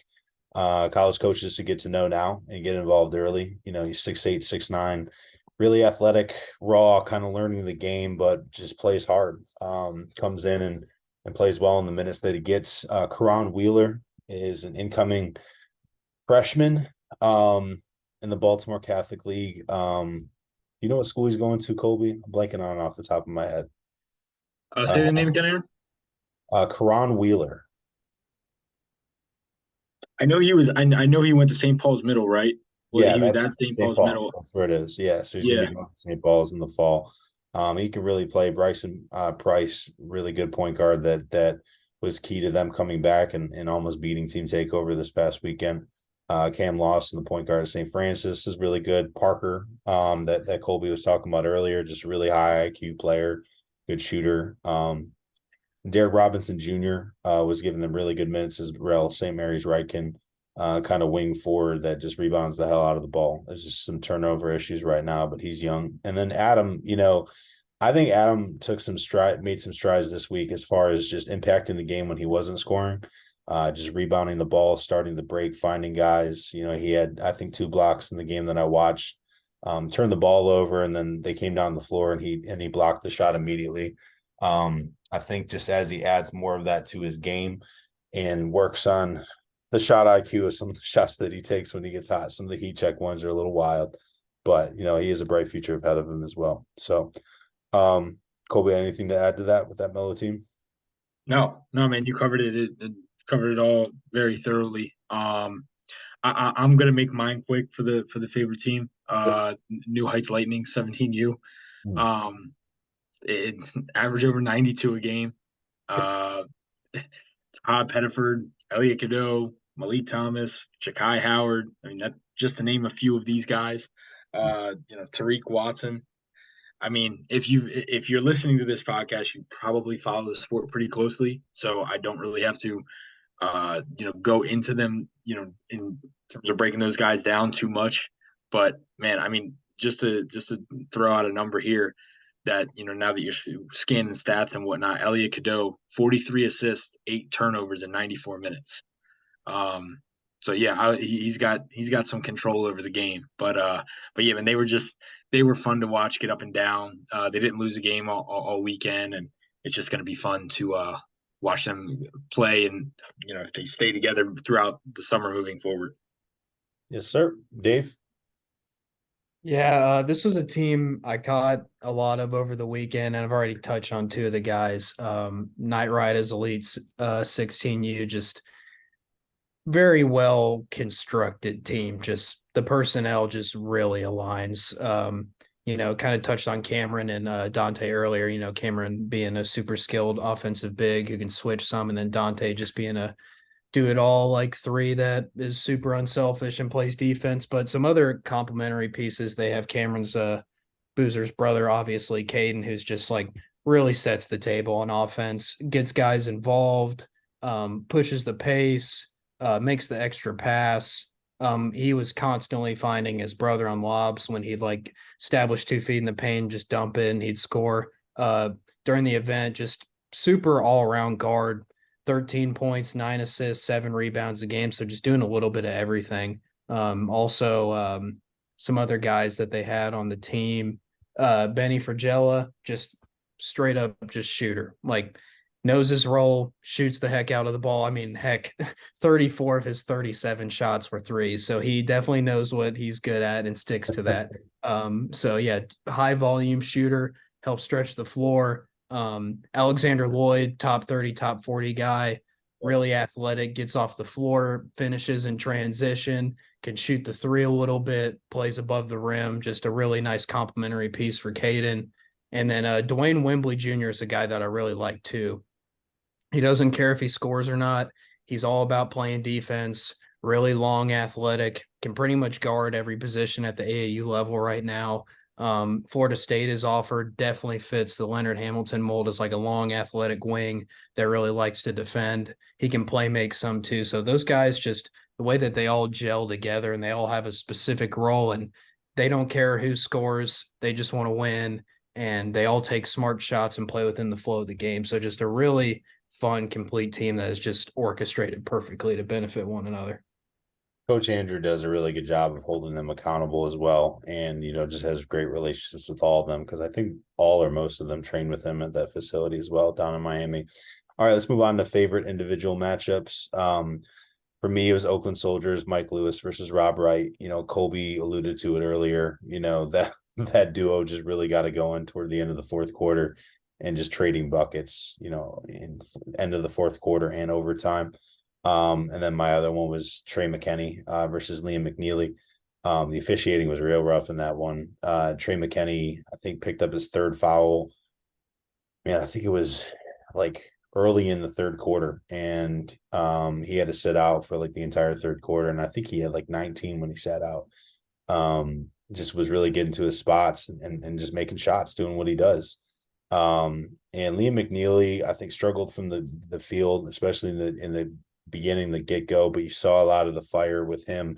college coaches should get to know now and get involved early. He's 6'8", 6'9", really athletic, raw, kind of learning the game, but just plays hard. Comes in and plays well in the minutes that he gets. Karan Wheeler is an incoming freshman in the Baltimore Catholic League. You know what school he's going to, Colby? I'm blanking on it off the top of my head. Say the name again, Aaron. Karan Wheeler. I know he was. I know he went to St. Paul's Middle, right? Yeah, he was that's at St. Paul's Middle. That's where it is. Yeah, so he's gonna be going to St. Paul's in the fall. He can really play. Bryson Price, really good point guard that was key to them coming back and almost beating Team Takeover this past weekend. Cam Lawson, the point guard of St. Francis, is really good. Parker, that Colby was talking about earlier, just really high IQ player, good shooter. Derek Robinson Jr. Was giving them really good minutes as well. St. Mary's Riken, kind of wing forward that just rebounds the hell out of the ball. There's just some turnover issues right now, but he's young. And then Adam, I think Adam made some strides this week as far as just impacting the game when he wasn't scoring, just rebounding the ball, starting the break, finding guys. He had, I think, 2 blocks in the game that I watched, turned the ball over, and then they came down the floor and he blocked the shot immediately. I think just as he adds more of that to his game and works on the shot IQ of some of the shots that he takes when he gets hot, some of the heat check ones are a little wild, but he has a bright future ahead of him as well. So, Colby, anything to add to that with that Mellow team? No, man, you covered it. It covered it all very thoroughly. I'm gonna make mine quick for the favorite team. New Heights Lightning 17U. It averaged over 92 a game. Todd Pettiford, Elliot Cadeau, Malik Thomas, Ja'Kai Howard. I mean, that just to name a few of these guys. Tariq Watson. I mean, if you're listening to this podcast, you probably follow the sport pretty closely. So I don't really have to, go into them, in terms of breaking those guys down too much. But man, I mean, just to throw out a number here, that now that you're scanning stats and whatnot, Elliot Cadeau, 43 assists, 8 turnovers in 94 minutes. So yeah, he's got some control over the game. But yeah, man, they were fun to watch, get up and down. They didn't lose a game all weekend, and it's just going to be fun to watch them play, and if they stay together throughout the summer moving forward. Yes, sir. Dave? Yeah, this was a team I caught a lot of over the weekend, and I've already touched on 2 of the guys. Night Riders Elite 16U, just very well constructed team. Just the personnel just really aligns. Kind of touched on Cameron and Dante earlier. Cameron being a super skilled offensive big who can switch some, and then Dante just being a do it all like 3 that is super unselfish and plays defense. But some other complementary pieces, they have Cameron's Boozer's brother, obviously, Caden, who's just like really sets the table on offense, gets guys involved, pushes the pace, makes the extra pass. He was constantly finding his brother on lobs when he'd like establish 2 feet in the paint, just dump it, and he'd score. During the event, just super all-around guard. 13 points, 9 assists, 7 rebounds a game. So just doing a little bit of everything. Also, some other guys that they had on the team. Benny Fragella, just straight up just shooter. Like knows his role, shoots the heck out of the ball. I mean, heck, 34 of his 37 shots were threes. So he definitely knows what he's good at and sticks to that. So yeah, high volume shooter, helps stretch the floor. Alexander Lloyd, top 30, top 40 guy, really athletic, gets off the floor, finishes in transition, can shoot the three a little bit, plays above the rim. Just a really nice complimentary piece for Caden. And then Dwayne Wembley Jr. is a guy that I really like too. He doesn't care if he scores or not. He's all about playing defense, really long, athletic, can pretty much guard every position at the AAU level right now. Florida State is offered, definitely fits the Leonard Hamilton mold as like a long, athletic wing that really likes to defend. He can play make some too. So those guys, just the way that they all gel together and they all have a specific role, and they don't care who scores, they just want to win, and they all take smart shots and play within the flow of the game. So just a really fun, complete team that is just orchestrated perfectly to benefit one another. Coach Andrew does a really good job of holding them accountable as well, and just has great relationships with all of them, because I think all or most of them train with him at that facility as well down in Miami. All right, let's move on to favorite individual matchups. For me, it was Oakland Soldiers, Mike Lewis versus Rob Wright. Colby alluded to it earlier. That duo just really got it going toward the end of the fourth quarter, and just trading buckets, in end of the fourth quarter and overtime. And then my other one was Trey McKinney versus Liam McNeely. The officiating was real rough in that one. Trey McKinney, I think, picked up his third foul. Man, I think it was like early in the third quarter, and he had to sit out for like the entire third quarter. And I think he had like 19 when he sat out. Just was really getting to his spots and just making shots, doing what he does. And Liam McNeely, I think, struggled from the field, especially in the beginning, the get-go, but you saw a lot of the fire with him.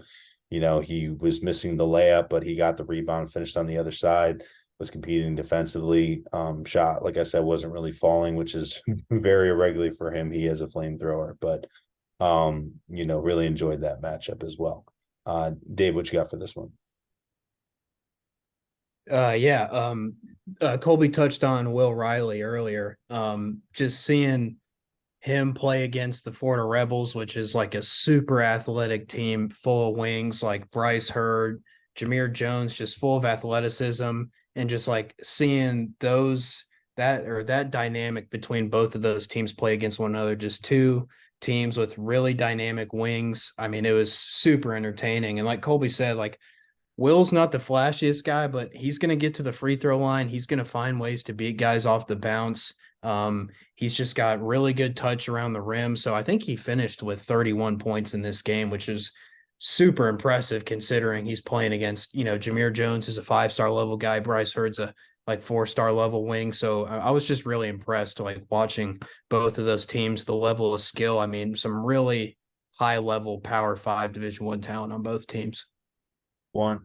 He was missing the layup, but he got the rebound, finished on the other side, was competing defensively. Shot, like I said, wasn't really falling, which is very irregular for him. He is a flamethrower, but really enjoyed that matchup as well. Dave, what you got for this one? Colby touched on Will Riley earlier. Just seeing him play against the Florida Rebels, which is like a super athletic team full of wings, like Bryce Hurd, Jameer Jones, just full of athleticism, and just like seeing that dynamic between both of those teams play against one another, just two teams with really dynamic wings. I mean, it was super entertaining. And like Colby said, like Will's not the flashiest guy, but he's going to get to the free throw line. He's going to find ways to beat guys off the bounce. He's just got really good touch around the rim. So I think he finished with 31 points in this game, which is super impressive considering he's playing against, Jameer Jones is a 5-star level guy. Bryce Hurd's a like 4-star level wing. So I was just really impressed like watching both of those teams, the level of skill. I mean, some really high level Power 5 Division I talent on both teams. One.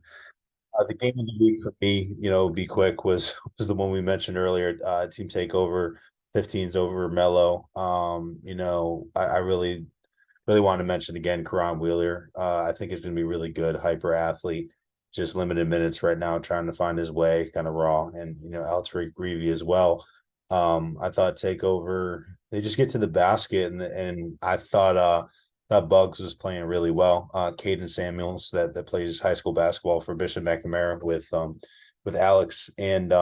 The game of the week for me, be quick, was the one we mentioned earlier. Team takeover, 15s over Mello. I really wanted to mention again Karan Wheeler. I think he's going to be really good, hyper athlete, just limited minutes right now, trying to find his way, kind of raw, and Alex Reevy as well. I thought takeover, they just get to the basket, and I thought Bugs was playing really well. Caden Samuels, that plays high school basketball for Bishop McNamara with Alex, and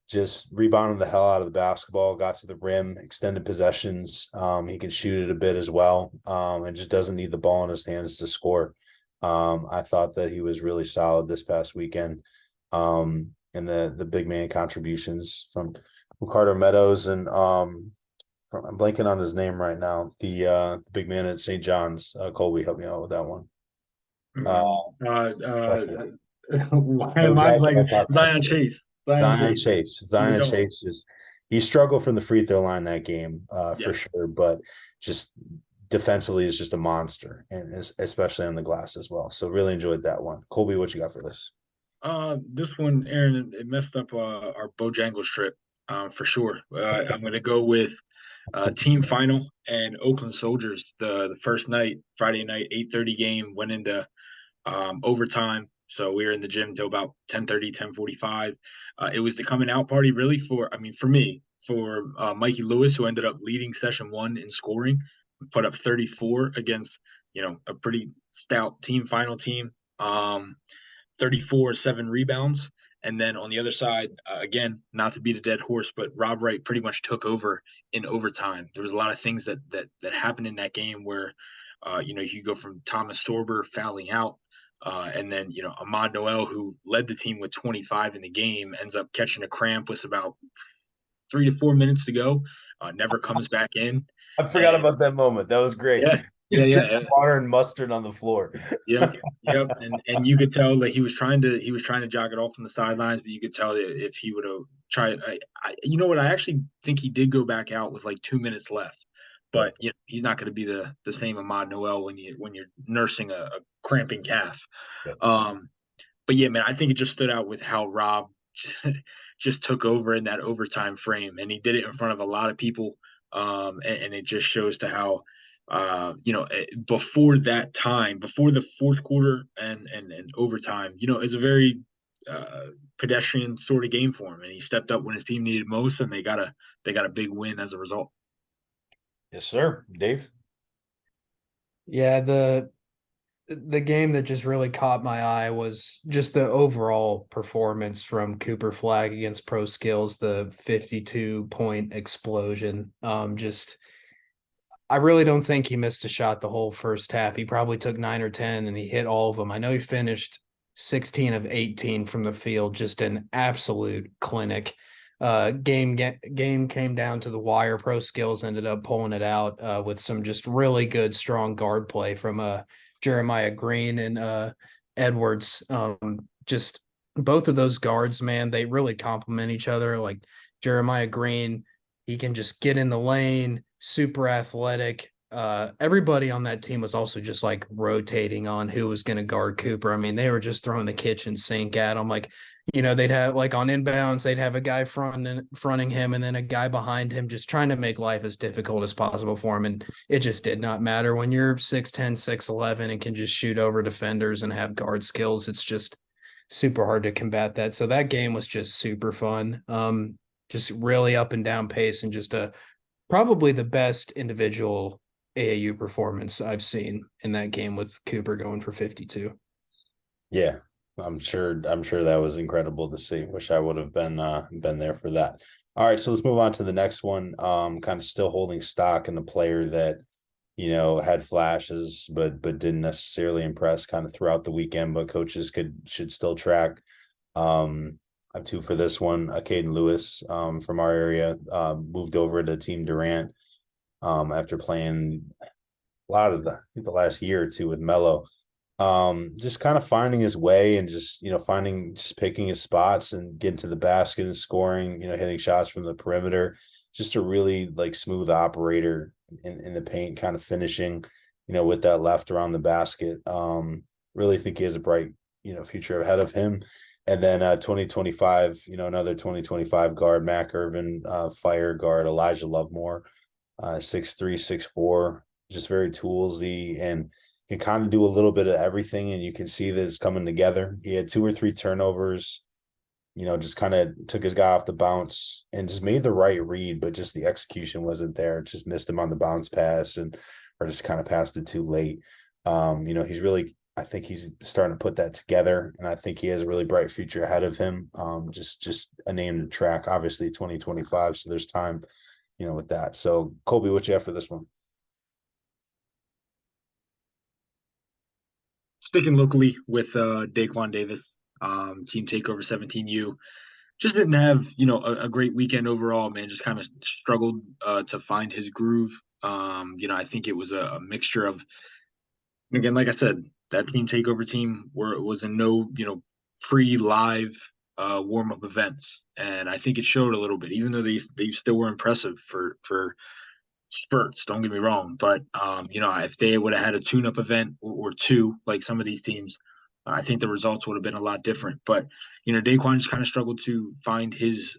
just rebounded the hell out of the basketball, got to the rim, extended possessions. He can shoot it a bit as well, and just doesn't need the ball in his hands to score. I thought that he was really solid this past weekend. And the big man contributions from Carter Meadows and I'm blanking on his name right now. The big man at St. John's. Colby, help me out with that one. Why am I like Zion Chase? Zion Chase is he struggled from the free throw line that game for sure, but just defensively is just a monster, and especially on the glass as well. So really enjoyed that one. Colby, what you got for this? This one, Aaron, it messed up our Bojangles trip for sure. I'm going to go with team final and Oakland Soldiers. The first night, Friday night, 8:30 game, went into overtime. So we were in the gym till about 10:30, 10:45. It was the coming out party really for me, for Mikey Lewis, who ended up leading session one in scoring, put up 34 against, a pretty stout team, final team. 34, 7 rebounds. And then on the other side, again, not to beat a dead horse, but Rob Wright pretty much took over in overtime. There was a lot of things that happened in that game where, you go from Thomas Sorber fouling out, and then, Ahmad Noel, who led the team with 25 in the game, ends up catching a cramp with about 3 to 4 minutes to go, never comes back in. I forgot about that moment. That was great. Yeah, He's yeah, drinking water and mustard on the floor. Yep, yep, and you could tell that he was trying to jog it off from the sidelines, but you could tell that if he would have tried, you know what, I actually think he did go back out with like 2 minutes left, but he's not going to be the same Ahmad Noel when you're nursing a cramping calf. Yep. But yeah, man, I think it just stood out with how Rob just took over in that overtime frame, and he did it in front of a lot of people, and it just shows to how. Before that time, before the fourth quarter and overtime, it's a very pedestrian sort of game for him, and he stepped up when his team needed most, and they got a big win as a result. Yes, sir. Dave? Yeah, the game that just really caught my eye was just the overall performance from Cooper Flag against Pro Skills, the 52-point explosion. I really don't think he missed a shot the whole first half. He probably took 9 or 10 and he hit all of them. I know he finished 16 of 18 from the field, just an absolute clinic. Game came down to the wire. Pro Skills ended up pulling it out with some just really good, strong guard play from Jeremiah Green and Edwards. Just both of those guards, man, they really complement each other. Like Jeremiah Green, he can just get in the lane, super athletic. Everybody on that team was also just like rotating on who was going to guard Cooper. I mean, they were just throwing the kitchen sink at him. Like, they'd have like on inbounds, they'd have a guy fronting him and then a guy behind him, just trying to make life as difficult as possible for him. And it just did not matter when you're 6'10", 6'11", and can just shoot over defenders and have guard skills. It's just super hard to combat that. So that game was just super fun. Just really up and down pace, and just probably the best individual AAU performance I've seen in that game, with Cooper going for 52. Yeah, I'm sure that was incredible to see. Wish I would have been there for that. All right, so let's move on to the next one. Kind of still holding stock in the player that, had flashes but didn't necessarily impress kind of throughout the weekend, but coaches should still track. I have two for this one. Caden Lewis from our area moved over to Team Durant after playing a lot of the last year or two with Mello. Just kind of finding his way and just picking his spots and getting to the basket and scoring, hitting shots from the perimeter. Just a really like smooth operator in the paint, kind of finishing, with that left around the basket. Really think he has a bright, future ahead of him. And then 2025, another 2025 guard, Mac Irvin, fire guard, Elijah Lovemore, 6'3", 6'4", just very toolsy and can kind of do a little bit of everything. And you can see that it's coming together. He had 2 or 3 turnovers, just kind of took his guy off the bounce and just made the right read, but just the execution wasn't there. Just missed him on the bounce pass or just kind of passed it too late. He's really, I think he's starting to put that together, and I think he has a really bright future ahead of him. Just a name to track, obviously 2025. So there's time, with that. So Colby, what you have for this one? Sticking locally with Daquan Davis, Team Takeover 17U, just didn't have a great weekend overall, man. Just kind of struggled to find his groove. I think it was a mixture of, again, like I said, that Team Takeover team was in no pre-live warm-up events, and I think it showed a little bit, even though they still were impressive for spurts, don't get me wrong, but if they would have had a tune-up event or two, like some of these teams, I think the results would have been a lot different. But Daquan just kind of struggled to find his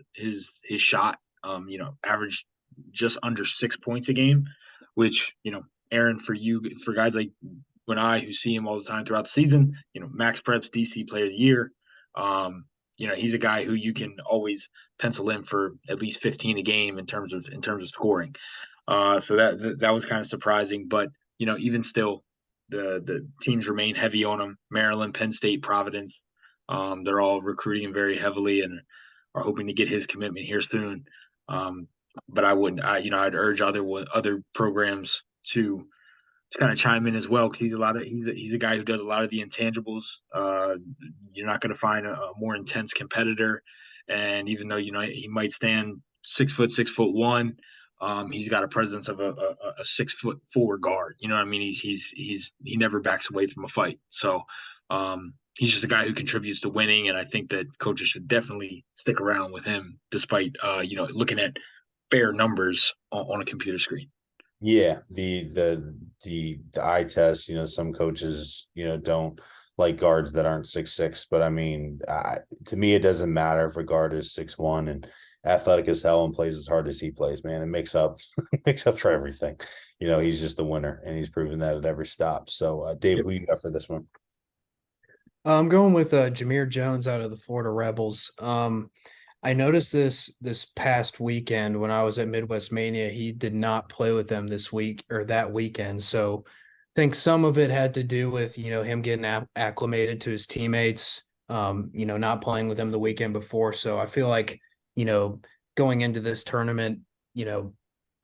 shot. Averaged just under 6 points a game, which Aaron, for guys like when who see him all the time throughout the season, Max Preps DC Player of the Year. he's a guy who you can always pencil in for at least 15 a game in terms of scoring. So that was kind of surprising, but even still, the teams remain heavy on him. Maryland, Penn State, Providence, they're all recruiting him very heavily and are hoping to get his commitment here soon. But I wouldn't, I'd urge other programs to kind of chime in as well, because he's a guy who does a lot of the intangibles. You're not going to find a more intense competitor, and even though he might stand 6', 6'1", he's got a presence of a 6'4" guard. You know what I mean? He never backs away from a fight. So he's just a guy who contributes to winning, and I think that coaches should definitely stick around with him, despite looking at bare numbers on a computer screen. Yeah, the eye test, some coaches, don't like guards that aren't 6'6", but I mean, to me, it doesn't matter if a guard is 6'1" and athletic as hell and plays as hard as he plays, man. It makes up makes up for everything. He's just the winner, and he's proven that at every stop. So, Dave, Yep. who you got for this one? I'm going with Jameer Jones out of the Florida Rebels. I noticed this past weekend when I was at Midwest Mania, he did not play with them this week or that weekend. So I think some of it had to do with, him getting acclimated to his teammates, not playing with them the weekend before. So I feel like, going into this tournament,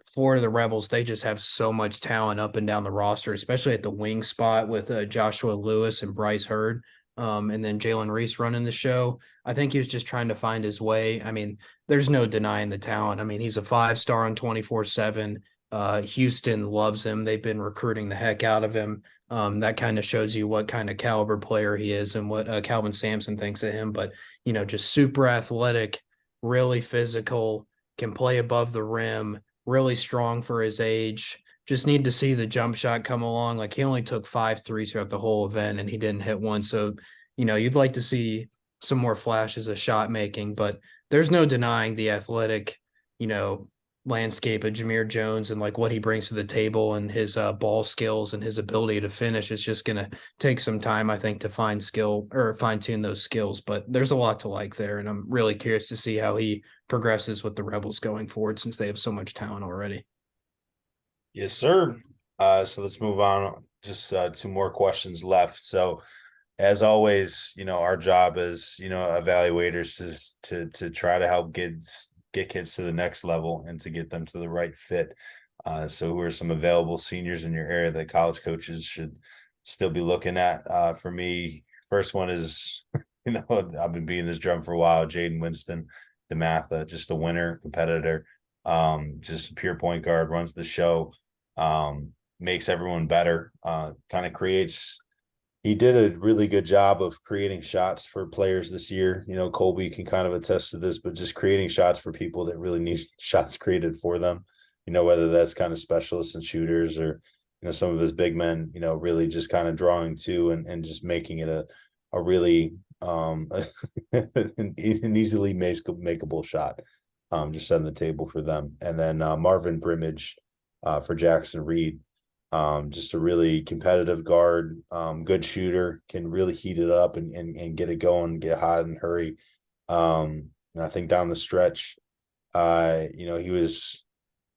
Florida, the Rebels, they just have so much talent up and down the roster, especially at the wing spot with Joshua Lewis and Bryce Hurd. And then Jalen Reese running the show. I think he was just trying to find his way. I mean, there's no denying the talent. I mean, he's a 5-star on 24/7. Houston loves him. They've been recruiting the heck out of him. That kind of shows you what kind of caliber player he is and what Calvin Sampson thinks of him. But, just super athletic, really physical, can play above the rim, really strong for his age. Just need to see the jump shot come along. Like, he only took 5 threes throughout the whole event and he didn't hit one. So, you'd like to see some more flashes of shot making, but there's no denying the athletic, landscape of Jameer Jones and like what he brings to the table and his ball skills and his ability to finish. It's just going to take some time, I think, to fine tune those skills, but there's a lot to like there. And I'm really curious to see how he progresses with the Rebels going forward, since they have so much talent already. Yes, sir. So let's move on. Just 2 more questions left. So, as always, our job as evaluators is to try to help get kids to the next level and to get them to the right fit. So, who are some available seniors in your area that college coaches should still be looking at? For me, first one is I've been beating this drum for a while. Jaden Winston, DeMatha, just a winner, competitor. Just a pure point guard, runs the show, makes everyone better, kind of creates. He did a really good job of creating shots for players this year. Colby can kind of attest to this, but just creating shots for people that really need shots created for them, whether that's kind of specialists and shooters or, some of his big men, really just kind of drawing to and just making it a really an easily makeable shot. Just setting the table for them. And then Marvin Brimage for Jackson Reed. Just a really competitive guard, good shooter, can really heat it up and get it going, get hot and hurry. And I think down the stretch, he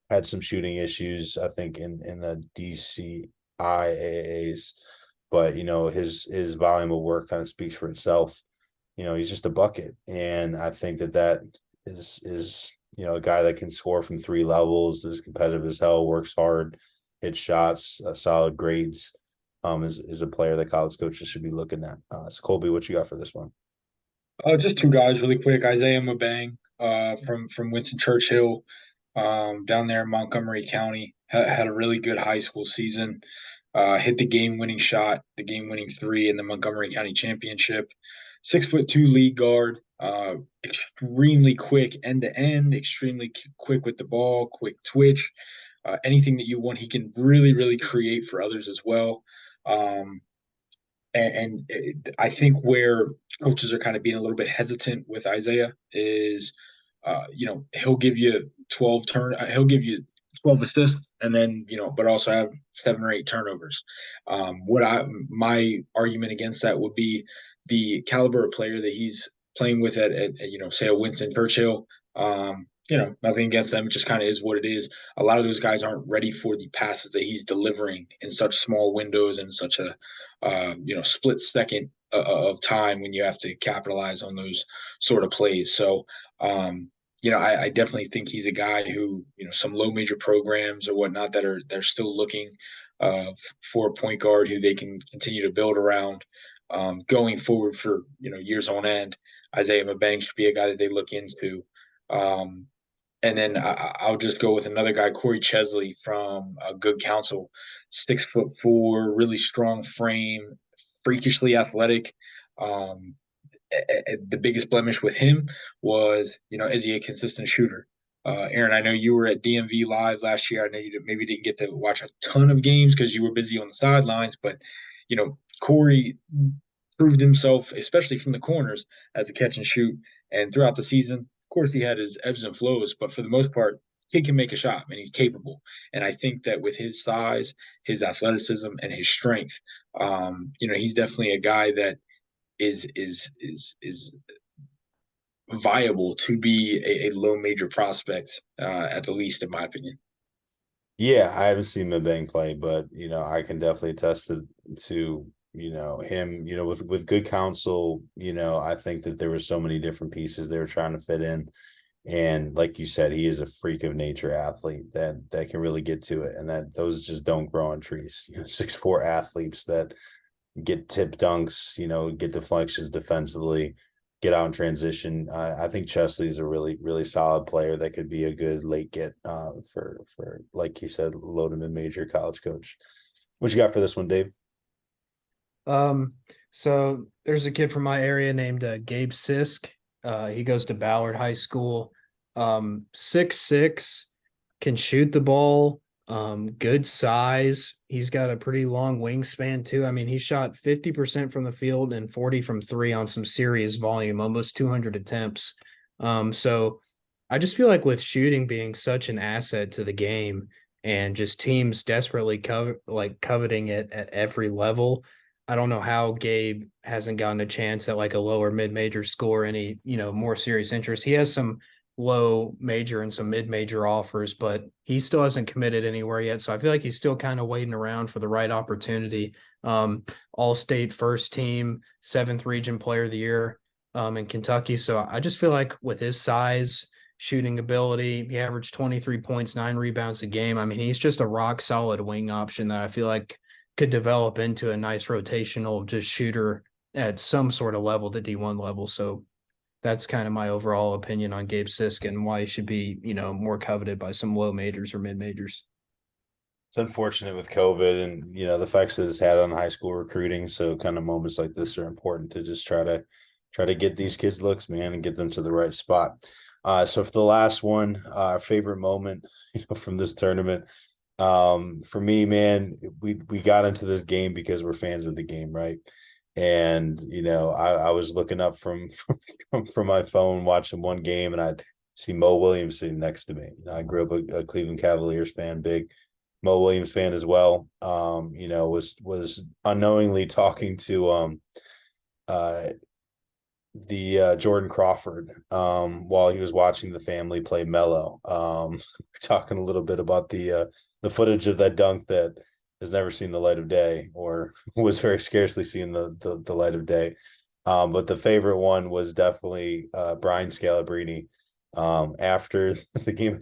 had some shooting issues, I think, in the DCIAAs, but his volume of work kind of speaks for itself. He's just a bucket, and I think that is a guy that can score from 3 levels, is competitive as hell, works hard, hits shots, solid grades, is a player that college coaches should be looking at. So Colby, what you got for this one? Just 2 guys really quick. Isaiah Mabang, from Winston Churchill, down there in Montgomery County, had a really good high school season. Hit the game-winning shot, the game-winning 3 in the Montgomery County Championship. 6'2" lead guard, extremely quick end to end, extremely quick with the ball, quick twitch. Anything that you want, he can really, really create for others as well. I think where coaches are kind of being a little bit hesitant with Isaiah is, he'll give you 12 assists, and then but also have 7 or 8 turnovers. My argument against that would be the caliber of player that he's playing with at say a Winston Churchill. Nothing against them. It just kind of is what it is. A lot of those guys aren't ready for the passes that he's delivering in such small windows and such a split second of time when you have to capitalize on those sort of plays. So I definitely think he's a guy who, some low major programs or whatnot they're still looking for a point guard who they can continue to build around going forward for years on end. Isaiah Mabang should be a guy that they look into. And then I'll just go with another guy, Corey Chesley from Good Counsel, 6'4", really strong frame, freakishly athletic. The biggest blemish with him was, is he a consistent shooter? Aaron, I know you were at DMV Live last year. I know you maybe didn't get to watch a ton of games because you were busy on the sidelines, but Corey proved himself, especially from the corners, as a catch and shoot. And throughout the season, of course, he had his ebbs and flows, but for the most part, he can make a shot and he's capable. And I think that with his size, his athleticism, and his strength, he's definitely a guy that is viable to be a low major prospect, at the least, in my opinion. Yeah, I haven't seen Mabang play, but I can definitely attest to him, with Good Counsel. I think that there were so many different pieces they were trying to fit in. And like you said, he is a freak of nature athlete that can really get to it. And that those just don't grow on trees. 6'4" athletes that get tip dunks, get deflections defensively, get out in transition. I think Chesley is a really, really solid player that could be a good late get for like you said, low to mid major college coach. What you got for this one, Dave? So there's a kid from my area named Gabe Sisk. He goes to Ballard High School. 6'6", can shoot the ball. Good size. He's got a pretty long wingspan too. I mean, he shot 50% from the field and 40 from three on some serious volume, almost 200 attempts. So I just feel like with shooting being such an asset to the game and just teams desperately coveting it at every level, I don't know how Gabe hasn't gotten a chance at like a lower mid-major score, any, more serious interest. He has some low major and some mid-major offers, but he still hasn't committed anywhere yet. So I feel like he's still kind of waiting around for the right opportunity. All-state first team, 7th region player of the year in Kentucky. So I just feel like with his size, shooting ability, he averaged 23 points, 9 rebounds a game. I mean, he's just a rock solid wing option that I feel like could develop into a nice rotational just shooter at some sort of level, the D1 level. So that's kind of my overall opinion on Gabe Sisk and why he should be, more coveted by some low majors or mid majors. It's unfortunate with COVID and the effects that it's had on high school recruiting. So kind of moments like this are important to just try to get these kids looks, man, and get them to the right spot. So for the last one, our favorite moment, from this tournament, for me, man, we got into this game because we're fans of the game, right? And I was looking up from my phone watching one game, and I'd see Mo Williams sitting next to me. I grew up a Cleveland Cavaliers fan, big Mo Williams fan as well. Was unknowingly talking to the Jordan Crawford while he was watching the family play Mello. Talking a little bit about the footage of that dunk that has never seen the light of day, or was very scarcely seen the light of day. But the favorite one was definitely Brian Scalabrine after the game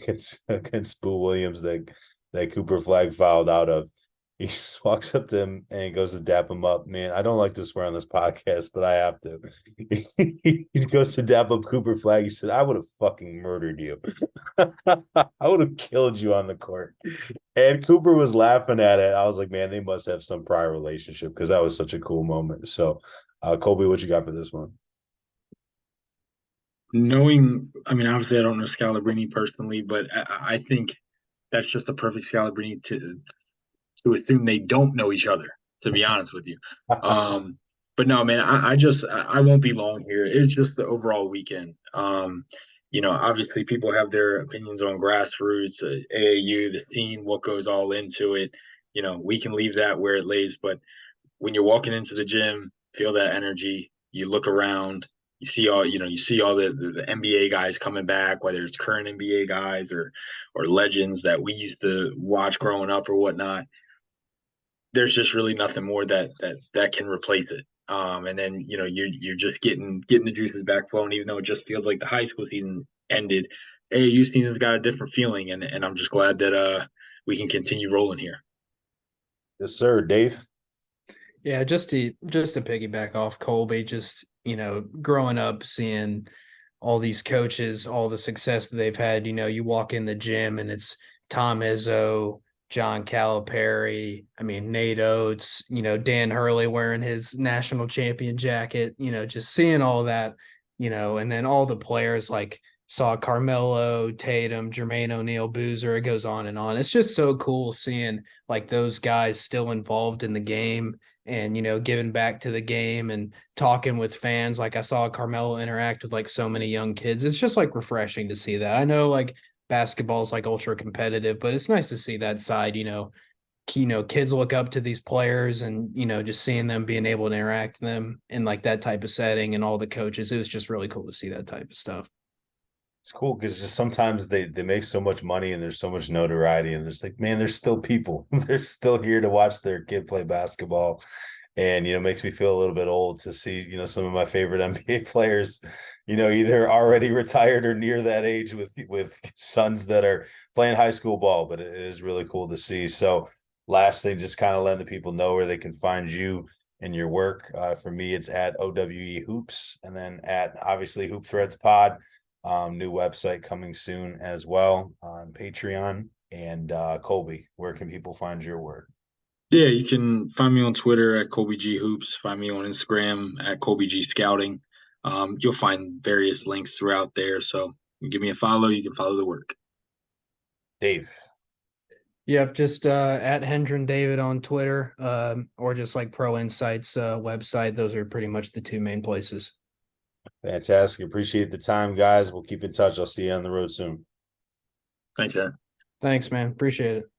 against Boo Williams that Cooper Flag fouled out of. He just walks up to him and goes to dap him up. Man, I don't like to swear on this podcast, but I have to. He goes to dap up Cooper Flag. He said, "I would have fucking murdered you. I would have killed you on the court." And Cooper was laughing at it. I was like, man, they must have some prior relationship because that was such a cool moment. So, Colby, what you got for this one? Obviously, I don't know Scalabrine personally, but I think that's just the perfect Scalabrine to assume they don't know each other, to be honest with you. But no, man, I won't be long here. It's just the overall weekend. Obviously people have their opinions on grassroots, AAU, the scene, what goes all into it. We can leave that where it lays, but when you're walking into the gym, feel that energy, you look around, you see all the NBA guys coming back, whether it's current NBA guys or legends that we used to watch growing up or whatnot. There's just really nothing more that can replace it. And then you're just getting the juices back flowing, even though it just feels like the high school season ended. AAU season's got a different feeling, and I'm just glad that we can continue rolling here. Yes, sir. Dave. Yeah, just to piggyback off Colby, just growing up seeing all these coaches, all the success that they've had. You walk in the gym and it's Tom Izzo, John Calipari, I mean Nate Oates, Dan Hurley wearing his national champion jacket, just seeing all that, and then all the players like saw Carmelo, Tatum, Jermaine O'Neal, Boozer, it goes on and on. It's just so cool seeing like those guys still involved in the game and giving back to the game and talking with fans. Like I saw Carmelo interact with like so many young kids. It's just like refreshing to see that. I know like basketball is like ultra competitive, but it's nice to see that side. Kids look up to these players and just seeing them being able to interact with them in like that type of setting and all the coaches. It was just really cool to see that type of stuff. It's cool because just sometimes they make so much money and there's so much notoriety, and there's like, man, there's still people. They're still here to watch their kid play basketball. And makes me feel a little bit old to see, some of my favorite NBA players, either already retired or near that age with sons that are playing high school ball. But it is really cool to see. So last thing, just kind of letting the people know where they can find you and your work. For me, it's at OWE Hoops, and then at obviously Hoop Threads Pod. New website coming soon as well on Patreon. And Colby, where can people find your work? Yeah, you can find me on Twitter at Colby G Hoops. Find me on Instagram at Colby G Scouting. You'll find various links throughout there. So give me a follow. You can follow the work. Dave. Yep, just at Hendren David on Twitter, or just like Pro Insights website. Those are pretty much the two main places. Fantastic. Appreciate the time, guys. We'll keep in touch. I'll see you on the road soon. Thanks, Aaron. Thanks, man. Appreciate it.